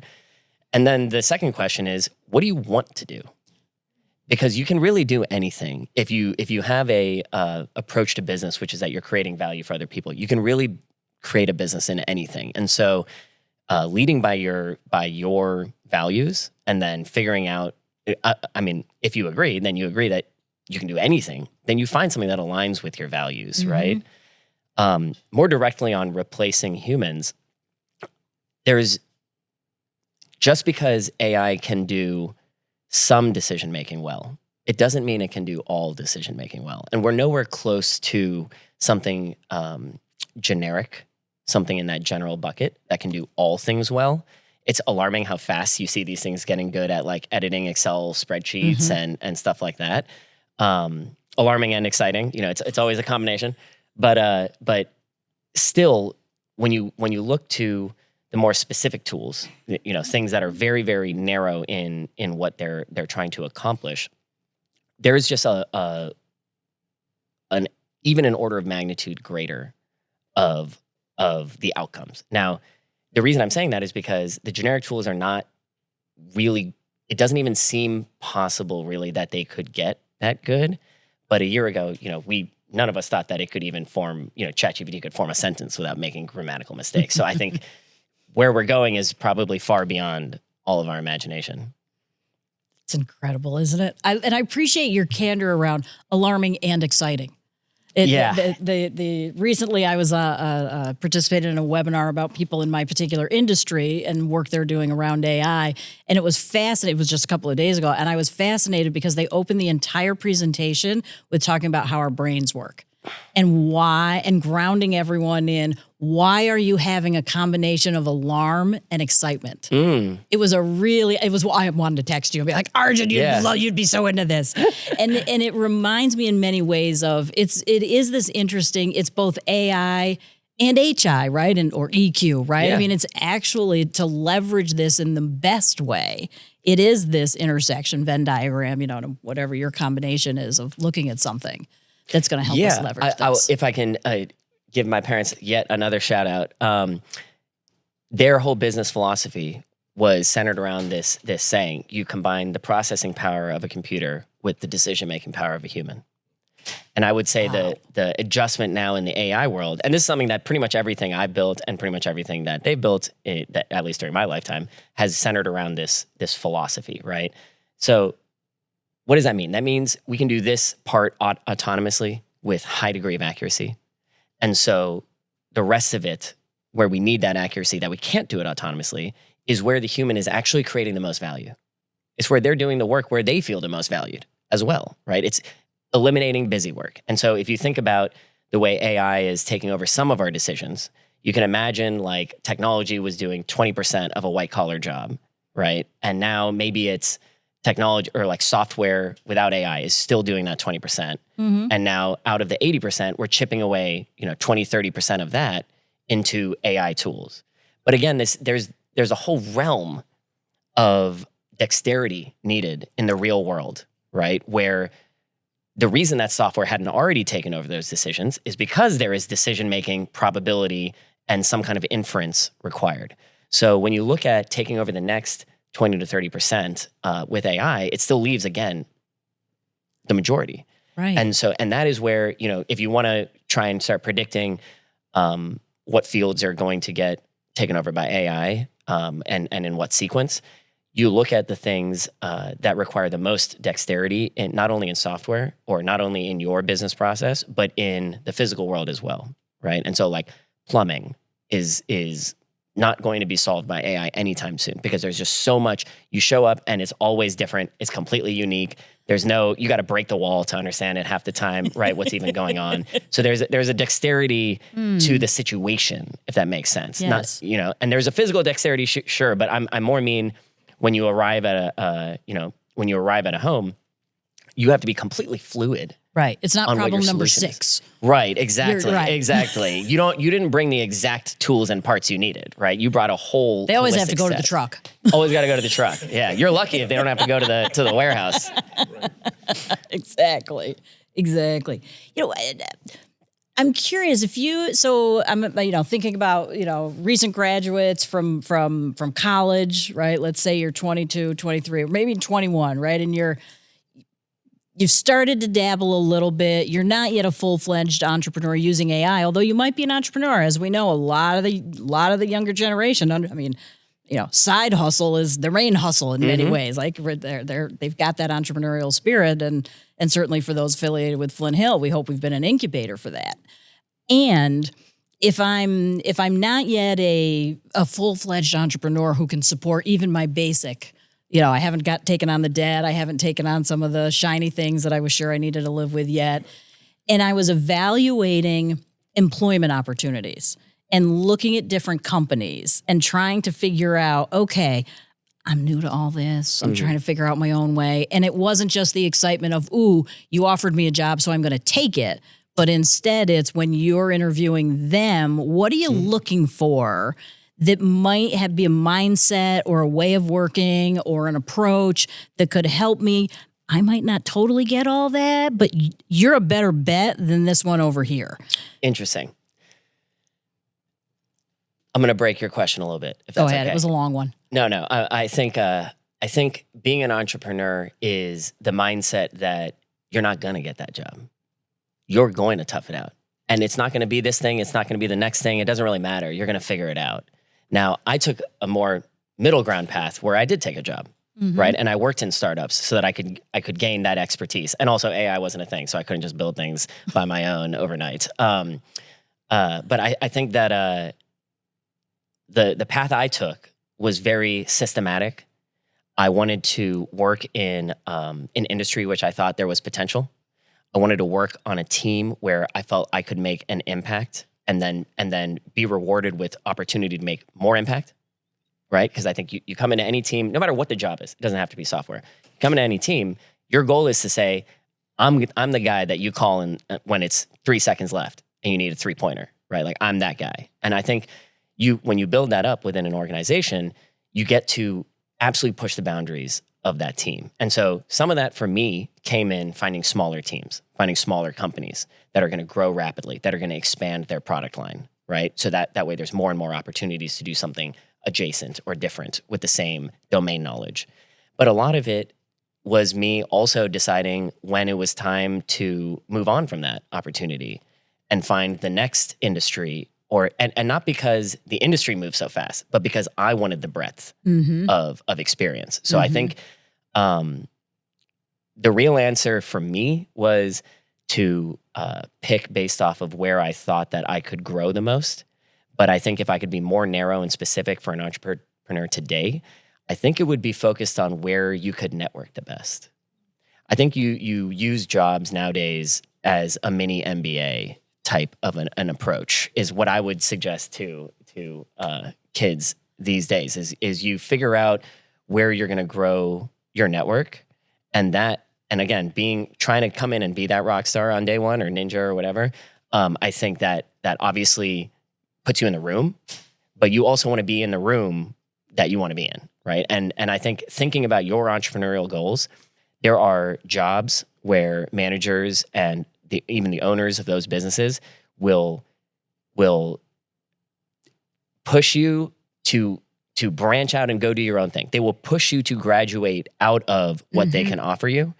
And then the second question is, what do you want to do? Because you can really do anything. If you have a approach to business, which is that you're creating value for other people, you can really create a business in anything. And so leading by your values and then figuring out, if you agree, then you agree that you can do anything. Then you find something that aligns with your values, right? More directly on replacing humans, just because AI can do some decision-making well, it doesn't mean it can do all decision-making well. And we're nowhere close to something generic, something in that general bucket that can do all things well. It's alarming how fast you see these things getting good at like editing Excel spreadsheets and stuff like that. Alarming and exciting, it's always a combination. But still, when you look to the more specific tools, things that are very, very narrow in what they're trying to accomplish, there's just even an order of magnitude greater of the outcomes. Now, the reason I'm saying that is because the generic tools are not really, it doesn't even seem possible really that they could get that good. But a year ago, none of us thought that it could even form, ChatGPT could form a sentence without making grammatical mistakes. So I think where we're going is probably far beyond all of our imagination. It's incredible, isn't it? And I appreciate your candor around alarming and exciting. Recently I was participated in a webinar about people in my particular industry and work they're doing around AI. And it was fascinating. It was just a couple of days ago. And I was fascinated because they opened the entire presentation with talking about how our brains work and why, and grounding everyone in why are you having a combination of alarm and excitement? It was I wanted to text you and be like, Arjun, you'd be so into this. and it reminds me in many ways of, it is this interesting, it's both AI and HI, right? Or EQ, right? Yeah. I mean, it's actually to leverage this in the best way. It is this intersection Venn diagram, whatever your combination is of looking at something that's going to help us leverage this. If I can give my parents yet another shout out, their whole business philosophy was centered around this saying: you combine the processing power of a computer with the decision-making power of a human. And I would say the adjustment now in the AI world, and this is something that pretty much everything I built and pretty much everything that they've built, at least during my lifetime, has centered around this philosophy, right? So what does that mean? That means we can do this part autonomously with high degree of accuracy. And so the rest of it, where we need that accuracy, that we can't do it autonomously, is where the human is actually creating the most value. It's where they're doing the work where they feel the most valued as well, right? It's eliminating busy work. And so if you think about the way AI is taking over some of our decisions, you can imagine like technology was doing 20% of a white collar job, right? And now maybe it's technology or like software without AI is still doing that 20%. Mm-hmm. And now out of the 80%, we're chipping away, 20, 30% of that into AI tools. But again, there's a whole realm of dexterity needed in the real world, right? Where the reason that software hadn't already taken over those decisions is because there is decision-making, probability, and some kind of inference required. So when you look at taking over the next 20 to 30% with AI, it still leaves, again, the majority. Right. And that is where, if you want to try and start predicting what fields are going to get taken over by AI and in what sequence, you look at the things that require the most dexterity, not only in software or not only in your business process, but in the physical world as well, right? And so like plumbing is not going to be solved by AI anytime soon because there's just so much. You show up and it's always different. It's completely unique. You got to break the wall to understand it half the time, right? What's even going on. So there's a dexterity to the situation, if that makes sense. Yes. Not, and there's a physical dexterity, sure, but I'm more mean when you arrive at a home, you have to be completely fluid. Right. It's not problem number 6. Right. Exactly. Right. Exactly. You didn't bring the exact tools and parts you needed, right? You brought a whole. They always have to go set. to the truck. Always got to go to the truck. Yeah. You're lucky if they don't have to go to the warehouse. Exactly. I'm curious I'm thinking about, recent graduates from college, right? Let's say you're 22, 23, or maybe 21, right? And you've started to dabble a little bit. You're not yet a full-fledged entrepreneur using AI, although you might be an entrepreneur. As we know, a lot of the younger generation, side hustle is the main hustle in many ways. Like they've got that entrepreneurial spirit, and certainly for those affiliated with Flint Hill, we hope we've been an incubator for that. And if I'm not yet a full-fledged entrepreneur who can support even my basic, I haven't taken on the debt, I haven't taken on some of the shiny things that I was sure I needed to live with yet, and I was evaluating employment opportunities and looking at different companies and trying to figure out, okay, I'm new to all this. I'm trying to figure out my own way. And it wasn't just the excitement of, ooh, you offered me a job, so I'm going to take it. But instead, it's when you're interviewing them, what are you looking for that might be a mindset or a way of working or an approach that could help me? I might not totally get all that, but you're a better bet than this one over here. Interesting. I'm going to break your question a little bit, if that's Go ahead. okay. It was a long one. No. I think being an entrepreneur is the mindset that you're not going to get that job. You're going to tough it out. And it's not going to be this thing. It's not going to be the next thing. It doesn't really matter. You're going to figure it out. Now, I took a more middle ground path where I did take a job, right? And I worked in startups so that I could gain that expertise. And also AI wasn't a thing, so I couldn't just build things by my own overnight. But I think that the path I took was very systematic. I wanted to work in an industry which I thought there was potential. I wanted to work on a team where I felt I could make an impact and then be rewarded with opportunity to make more impact, right? Because I think you come into any team, no matter what the job is, it doesn't have to be software. You come into any team, your goal is to say, I'm the guy that you call in when it's 3 seconds left and you need a 3-pointer, right? Like, I'm that guy. And I think when you build that up within an organization, you get to absolutely push the boundaries of that team. And so some of that for me came in finding smaller teams, finding smaller companies that are going to grow rapidly, that are going to expand their product line, right? So that way there's more and more opportunities to do something adjacent or different with the same domain knowledge. But a lot of it was me also deciding when it was time to move on from that opportunity and find the next industry, and not because the industry moved so fast, but because I wanted the breadth of experience. So I think the real answer for me was to pick based off of where I thought that I could grow the most. But I think if I could be more narrow and specific for an entrepreneur today, I think it would be focused on where you could network the best. I think you use jobs nowadays as a mini MBA type of an approach is what I would suggest to kids these days is you figure out where you're going to grow your network, and again, trying to come in and be that rock star on day one or ninja or whatever. I think that obviously puts you in the room, but you also want to be in the room that you want to be in, right? And I think thinking about your entrepreneurial goals, there are jobs where managers and even the owners of those businesses will push you to branch out and go do your own thing. They will push you to graduate out of what they can offer you.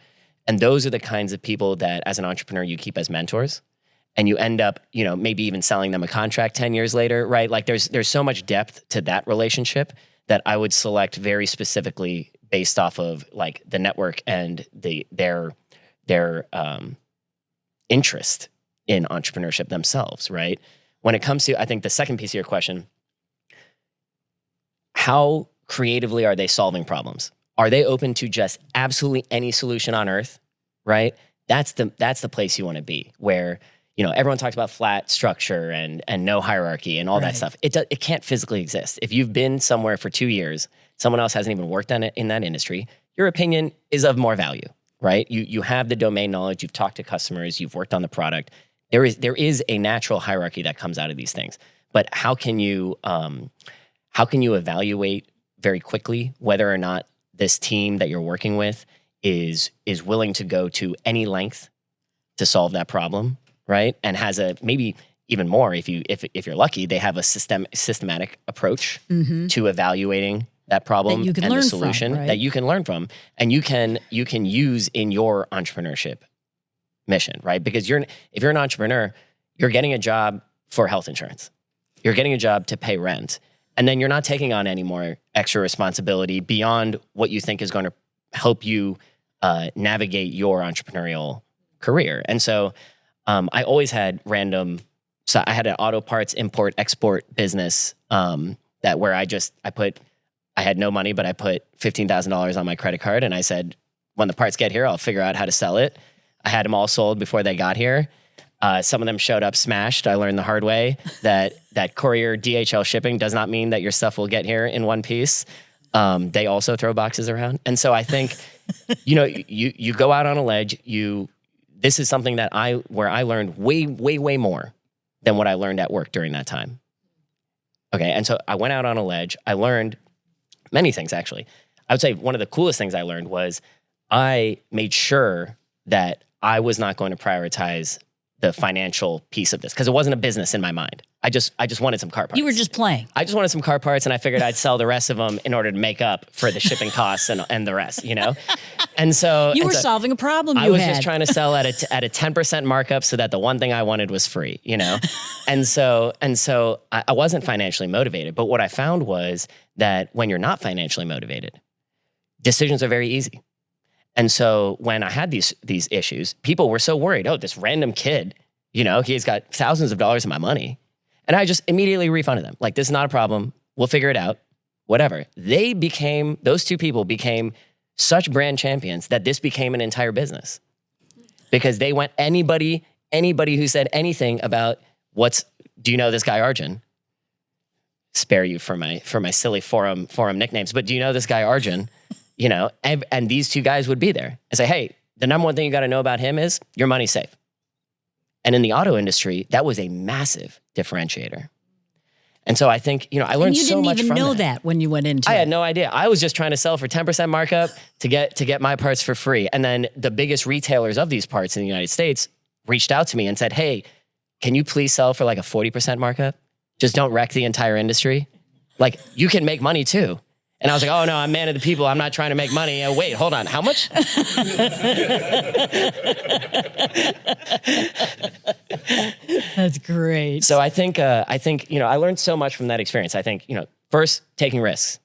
And those are the kinds of people that as an entrepreneur you keep as mentors. And you end up, maybe even selling them a contract 10 years later, right? Like there's so much depth to that relationship that I would select very specifically based off of like the network and their interest in entrepreneurship themselves, right? When it comes to, I think the second piece of your question, how creatively are they solving problems? Are they open to just absolutely any solution on earth, right? That's the place you want to be, where everyone talks about flat structure and no hierarchy and all that stuff. It can't physically exist. If you've been somewhere for 2 years, someone else hasn't even worked on it in that industry, your opinion is of more value, right? You have the domain knowledge, you've talked to customers, you've worked on the product. There is a natural hierarchy that comes out of these things. But how can you evaluate very quickly whether or not this team that you're working with is willing to go to any length to solve that problem, right? And has maybe even more if you're lucky, they have a systematic approach to evaluating that problem and the solution that you can learn from, and you can use in your entrepreneurship mission, right? Because if you're an entrepreneur, you're getting a job for health insurance, you're getting a job to pay rent, and then you're not taking on any more extra responsibility beyond what you think is going to help you navigate your entrepreneurial career. And so I always had so I had an auto parts import export business where I had no money, but I put $15,000 on my credit card, and I said, when the parts get here, I'll figure out how to sell it. I had them all sold before they got here. Some of them showed up smashed. I learned the hard way that courier DHL shipping does not mean that your stuff will get here in one piece. They also throw boxes around. And so I think, you go out on a ledge, this is something that where I learned way, way, way more than what I learned at work during that time. Okay, and so I went out on a ledge. I learned many things, actually. I would say one of the coolest things I learned was I made sure that I was not going to prioritize the financial piece of this because it wasn't a business in my mind. I just wanted some car parts. You were just playing. I just wanted some car parts, and I figured I'd sell the rest of them in order to make up for the shipping costs and the rest, you know? And so You were solving a problem you I was had. just trying to sell at a 10% markup so that the one thing I wanted was free, you know? and so I wasn't financially motivated. But what I found was that when you're not financially motivated, decisions are very easy. And so when I had these issues, people were so worried, oh, this random kid, you know, he's got thousands of dollars of my money. And I just immediately refunded them. Like, this is not a problem. We'll figure it out. Whatever. Those two people became such brand champions that this became an entire business. Because they went, anybody who said anything about do you know this guy Arjun? Spare you for my silly forum nicknames, but do you know this guy Arjun? You know, and these two guys would be there and say, hey, the number one thing you got to know about him is your money's safe. And in the auto industry, that was a massive differentiator. And so I think, you know, I learned so much from you didn't even know that when you went into it. I had no idea. I was just trying to sell for 10% markup to get my parts for free. And then the biggest retailers of these parts in the United States reached out to me and said, hey, can you please sell for like a 40% markup? Just don't wreck the entire industry. Like, you can make money too. And I was like, oh no, I'm man of the people. I'm not trying to make money. Wait, hold on. How much? That's great. So I think, you know, I learned so much from that experience. I think, you know, first, taking risks.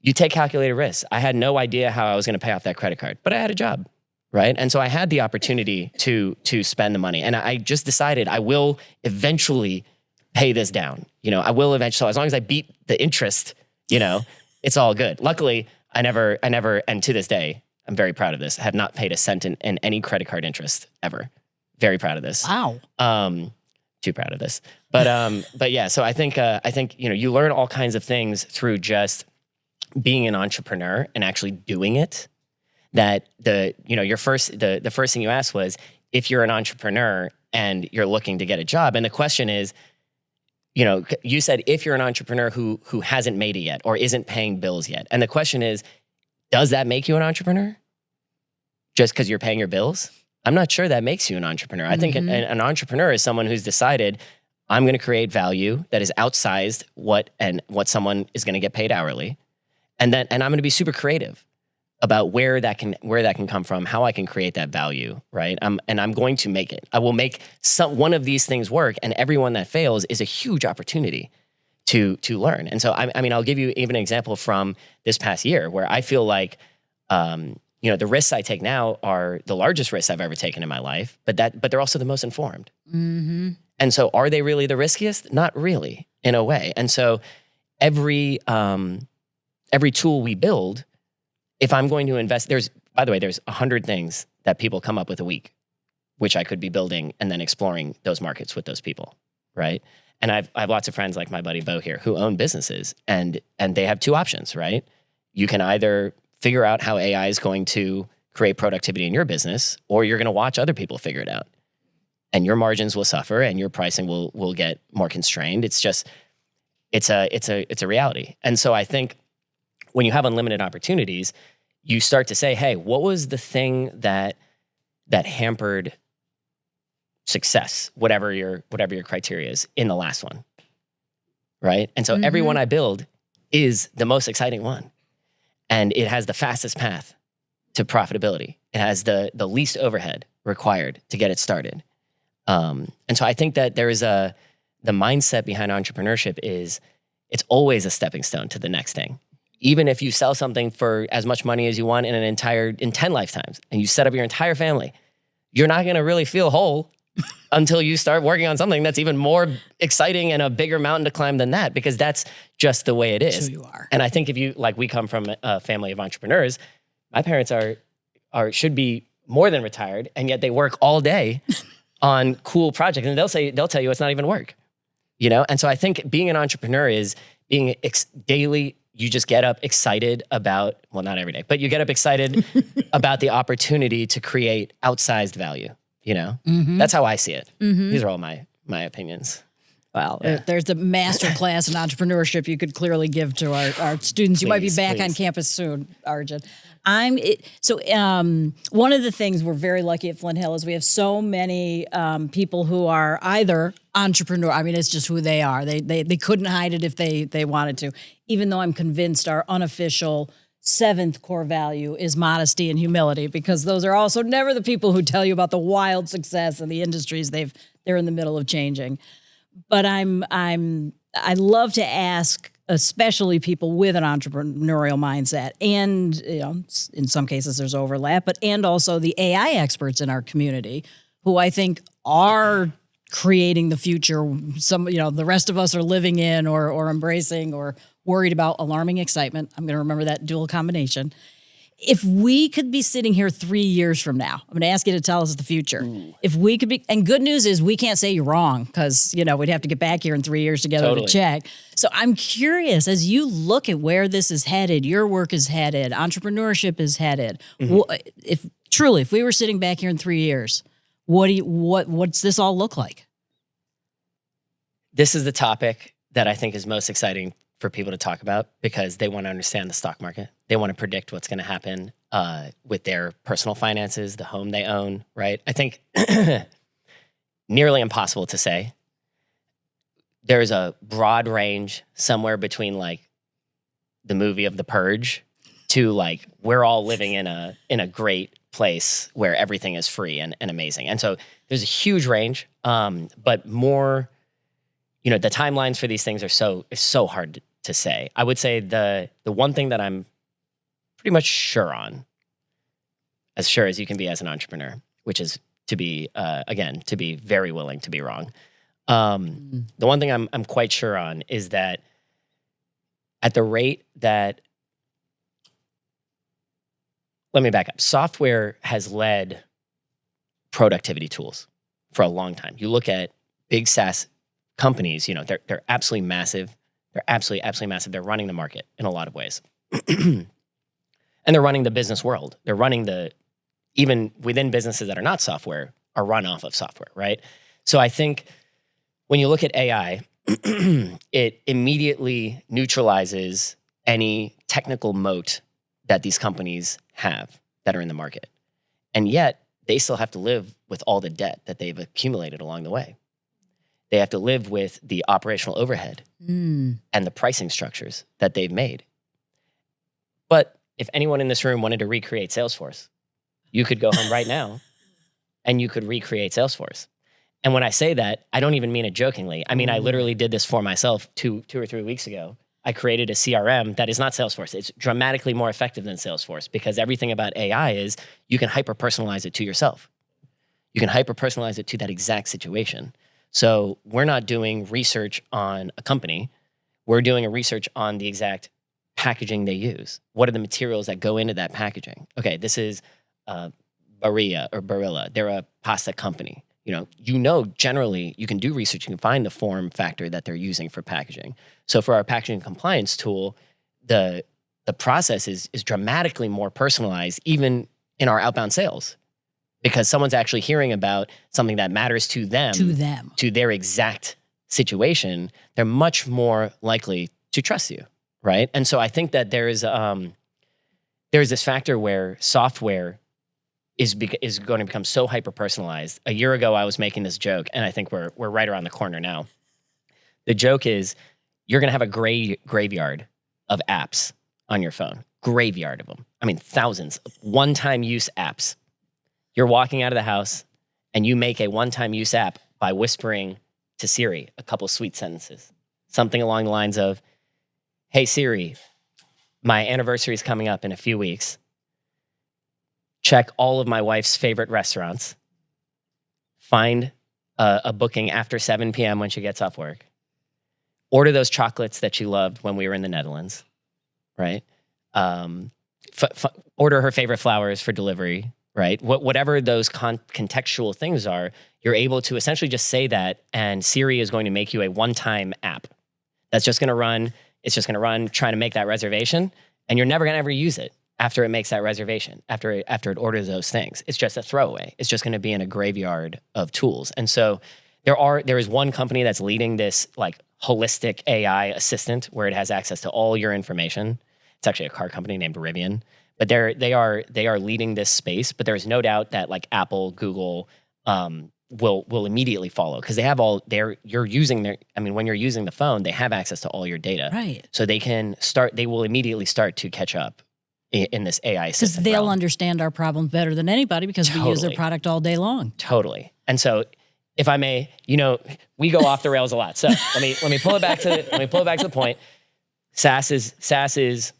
You take calculated risks. I had no idea how I was going to pay off that credit card, but I had a job, right? And so I had the opportunity to spend the money. And I just decided I will eventually pay this down. You know, I will eventually, so as long as I beat the interest, you know, it's all good. Luckily, I never, and to this day, I'm very proud of this. I have not paid a cent in any credit card interest ever. Very proud of this. Wow. Too proud of this. But yeah, so I think, you know, you learn all kinds of things through just being an entrepreneur and actually doing it. That the first thing you asked was, if you're an entrepreneur and you're looking to get a job, and the question is, you know, you said if you're an entrepreneur who hasn't made it yet or isn't paying bills yet. And the question is, does that make you an entrepreneur? Just because you're paying your bills? I'm not sure that makes you an entrepreneur. I think an entrepreneur is someone who's decided, I'm going to create value that is outsized what someone is going to get paid hourly. And I'm going to be super creative about where that can come from, how I can create that value, right? And I'm going to make it. I will make one of these things work, and everyone that fails is a huge opportunity to learn. And so, I mean, I'll give you even an example from this past year where I feel like, you know, the risks I take now are the largest risks I've ever taken in my life, but they're also the most informed. Mm-hmm. And so, are they really the riskiest? Not really, in a way. And so, every tool we build, if I'm going to invest, there's 100 things that people come up with a week, which I could be building and then exploring those markets with those people, right? And I have lots of friends like my buddy Bo here who own businesses, and they have two options, right? You can either figure out how AI is going to create productivity in your business, or you're going to watch other people figure it out, and your margins will suffer and your pricing will get more constrained. It's a reality. And so I think when you have unlimited opportunities, you start to say, hey, what was the thing that hampered success, whatever your criteria is, in the last one, right? And so every one I build is the most exciting one. And it has the fastest path to profitability. It has the least overhead required to get it started. And so I think that there is the mindset behind entrepreneurship is it's always a stepping stone to the next thing. Even if you sell something for as much money as you want in 10 lifetimes, and you set up your entire family, you're not going to really feel whole until you start working on something that's even more exciting and a bigger mountain to climb than that, because that's just the way it is. That's who you are. And I think we come from a family of entrepreneurs. My parents should be more than retired, and yet they work all day on cool projects, and they'll tell you it's not even work, you know? And so I think being an entrepreneur is being daily. You just get up excited about, well, not every day, but you get up excited about the opportunity to create outsized value. That's how I see it. These are all my opinions. Well, there's a master class in entrepreneurship you could clearly give to our students. You might be back on campus soon, Arjun. One of the things we're very lucky at Flint Hill is we have so many people who are either entrepreneur. I mean, it's just who they are. They couldn't hide it if they wanted to. Even though I'm convinced our unofficial 7th core value is modesty and humility, because those are also never the people who tell you about the wild success in the industries they're in the middle of changing. But I love to ask, especially people with an entrepreneurial mindset, and in some cases there's overlap, and also the AI experts in our community who I think are creating the future. The rest of us are living in or embracing or worried about alarming excitement. I'm going to remember that dual combination. If we could be sitting here 3 years from now, I'm going to ask you to tell us the future. Ooh. If we could be, and good news is we can't say you're wrong, because, we'd have to get back here in 3 years together to check. So I'm curious, as you look at where this is headed, your work is headed, entrepreneurship is headed. If we were sitting back here in 3 years, what's this all look like? This is the topic that I think is most exciting for people to talk about, because they want to understand the stock market. They want to predict what's going to happen with their personal finances, the home they own, right? I think nearly impossible to say. There's a broad range somewhere between like the movie of The Purge to like we're all living in a great place where everything is free and amazing. And so there's a huge range, but more, the timelines for these things are so hard to say. I would say the one thing that I'm pretty much sure on, as sure as you can be as an entrepreneur, which is to be very willing to be wrong. The one thing I'm quite sure on is that at the rate that, let me back up. Software has led productivity tools for a long time. You look at big SaaS companies, they're absolutely massive. They're absolutely massive. They're running the market in a lot of ways. And they're running the business world. They're running even within businesses that are not software, are run off of software, right? So I think when you look at AI, it immediately neutralizes any technical moat that these companies have that are in the market. And yet, they still have to live with all the debt that they've accumulated along the way. They have to live with the operational overhead and the pricing structures that they've made. But if anyone in this room wanted to recreate Salesforce, you could go home right now and you could recreate Salesforce. And when I say that, I don't even mean it jokingly. I mean, I literally did this for myself two or 3 weeks ago. I created a CRM that is not Salesforce. It's dramatically more effective than Salesforce, because everything about AI is you can hyper-personalize it to yourself. You can hyper-personalize it to that exact situation. So we're not doing research on a company. We're doing a research on the exact packaging they use. What are the materials that go into that packaging? Okay, this is Barilla. They're a pasta company. Generally you can do research. You can find the form factor that they're using for packaging. So for our packaging compliance tool, the process is dramatically more personalized, even in our outbound sales. Because someone's actually hearing about something that matters to them, to their exact situation, they're much more likely to trust you, right? And so I think that there's this factor where software is going to become so hyper-personalized. A year ago, I was making this joke, and I think we're right around the corner now. The joke is you're going to have a graveyard of apps on your phone, graveyard of them. I mean, thousands of one-time use apps. You're walking out of the house and you make a one-time use app by whispering to Siri a couple sweet sentences. Something along the lines of, "Hey Siri, my anniversary is coming up in a few weeks. Check all of my wife's favorite restaurants. Find a booking after 7 p.m. when she gets off work. Order those chocolates that she loved when we were in the Netherlands," right? Order her favorite flowers for delivery. Right? Whatever those contextual things are, you're able to essentially just say that, and Siri is going to make you a one-time app that's just going to run. It's just going to run trying to make that reservation, and you're never going to ever use it after it makes that reservation, after it orders those things. It's just a throwaway. It's just going to be in a graveyard of tools. And so there is one company that's leading this like holistic AI assistant where it has access to all your information. It's actually a car company named Rivian, but they are leading this space. But there's no doubt that like Apple, Google will immediately follow because they have all you're using their. I mean, when you're using the phone, they have access to all your data, Right. So they will immediately start to catch up in this AI assistant. Because they'll realm. understand our problems better than anybody because we use their Totally. product all day long. Totally. And so, if I may, we go off the rails a lot. So let me pull it back to the point. SaaS is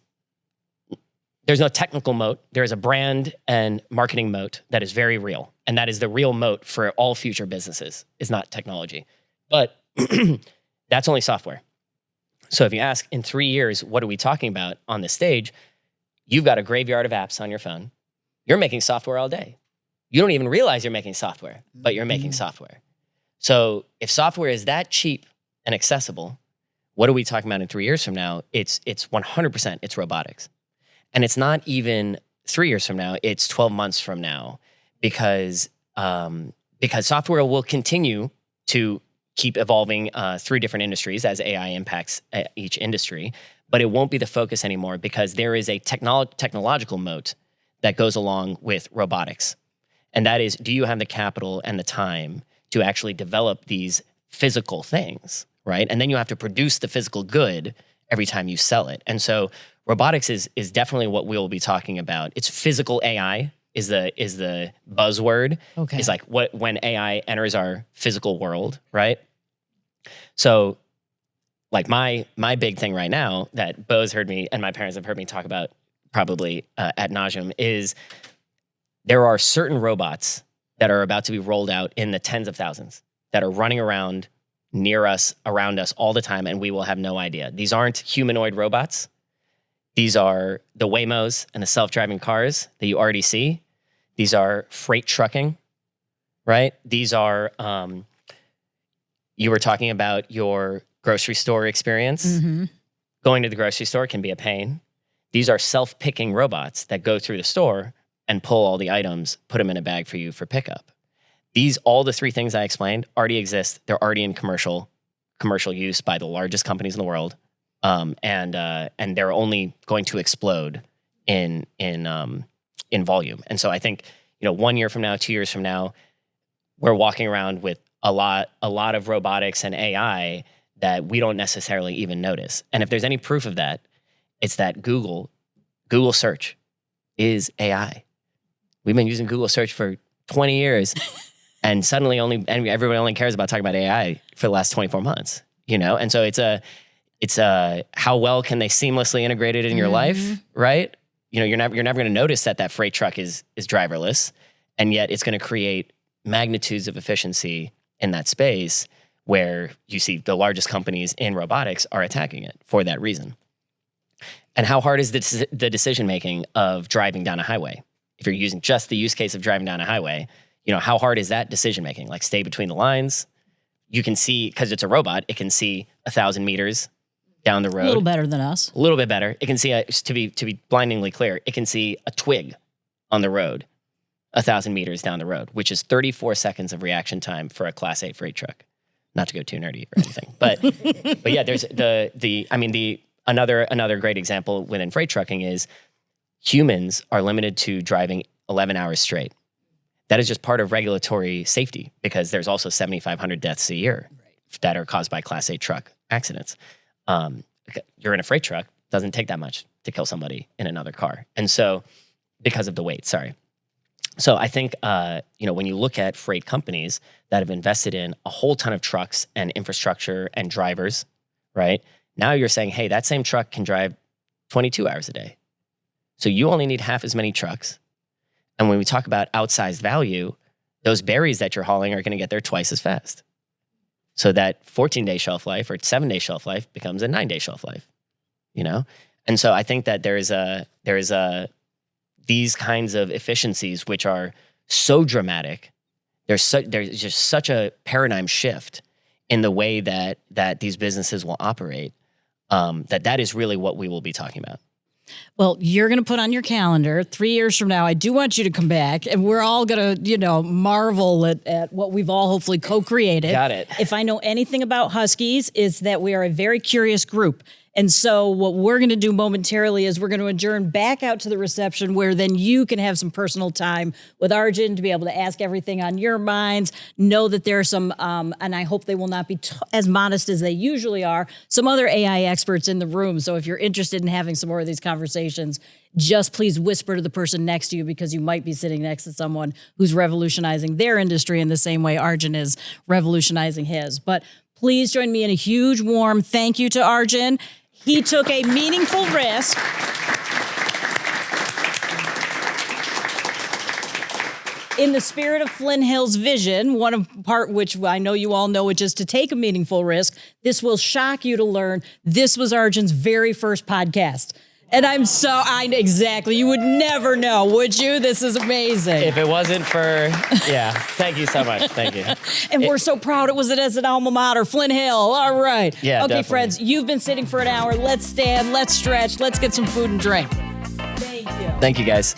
there's no technical moat. There is a brand and marketing moat that is very real, and that is the real moat for all future businesses. Is not technology, but that's only software. So if you ask in 3 years, what are we talking about on this stage? You've got a graveyard of apps on your phone. You're making software all day. You don't even realize you're making software, but you're making software. So if software is that cheap and accessible, what are we talking about in 3 years from now? It's 100%, it's robotics. And it's not even 3 years from now, it's 12 months from now because software will continue to keep evolving through different industries as AI impacts each industry, but it won't be the focus anymore because there is a technological moat that goes along with robotics. And that is, do you have the capital and the time to actually develop these physical things, right? And then you have to produce the physical good every time you sell it. And so robotics is definitely what we'll be talking about. It's physical AI is the buzzword. Okay. It's like when AI enters our physical world, right? So like my big thing right now that Bo's heard me and my parents have heard me talk about probably ad nauseum is there are certain robots that are about to be rolled out in the tens of thousands that are running around near us, around us all the time, and we will have no idea. These aren't humanoid robots. These are the Waymos and the self-driving cars that you already see. These are freight trucking, right? These are, you were talking about your grocery store experience. Mm-hmm. Going to the grocery store can be a pain. These are self-picking robots that go through the store and pull all the items, put them in a bag for you for pickup. All the three things I explained already exist. They're already in commercial use by the largest companies in the world. And they're only going to explode in volume. And so I think, 1 year from now, 2 years from now, we're walking around with a lot of robotics and AI that we don't necessarily even notice. And if there's any proof of that, it's that Google search is AI. We've been using Google search for 20 years and suddenly everybody only cares about talking about AI for the last 24 months, And so it's how well can they seamlessly integrate it in your life, right? You're never going to notice that freight truck is driverless, and yet it's going to create magnitudes of efficiency in that space where you see the largest companies in robotics are attacking it for that reason. And how hard is the decision making of driving down a highway? If you're using just the use case of driving down a highway, how hard is that decision making? Like stay between the lines. You can see, because it's a robot, it can see 1,000 meters down the road. A little better than us. A little bit better. It can see, to be blindingly clear, it can see a twig on the road 1,000 meters down the road, which is 34 seconds of reaction time for a Class 8 freight truck. Not to go too nerdy or anything, but yeah, there's another great example within freight trucking is humans are limited to driving 11 hours straight. That is just part of regulatory safety because there's also 7,500 deaths a year that are caused by Class 8 truck accidents. You're in a freight truck, doesn't take that much to kill somebody in another car. And so, because of the weight, sorry. So I think, when you look at freight companies that have invested in a whole ton of trucks and infrastructure and drivers, right? Now you're saying, hey, that same truck can drive 22 hours a day. So you only need half as many trucks. And when we talk about outsized value, those berries that you're hauling are going to get there twice as fast. So that 14-day shelf life or 7-day shelf life becomes a 9-day shelf life, And so I think that there is these kinds of efficiencies which are so dramatic. There's just such a paradigm shift in the way that these businesses will operate that is really what we will be talking about. Well, you're going to put on your calendar 3 years from now. I do want you to come back, and we're all going to, marvel at what we've all hopefully co-created. Got it. If I know anything about Huskies, is that we are a very curious group. And so what we're going to do momentarily is we're going to adjourn back out to the reception where then you can have some personal time with Arjun to be able to ask everything on your minds. Know that there are some, and I hope they will not be as modest as they usually are, some other AI experts in the room. So if you're interested in having some more of these conversations, just please whisper to the person next to you because you might be sitting next to someone who's revolutionizing their industry in the same way Arjun is revolutionizing his. But please join me in a huge, warm thank you to Arjun. He took a meaningful risk. In the spirit of Flint Hill's vision, one part which I know you all know, which is to take a meaningful risk. This will shock you to learn this was Arjun's very first podcast. And exactly. You would never know, would you? This is amazing. If it wasn't for, thank you so much. Thank you. And we're so proud it was as an alma mater, Flint Hill. All right. Yeah, okay, definitely. friends, you've been sitting for an hour. Let's stand, let's stretch, let's get some food and drink. Thank you. Thank you, guys.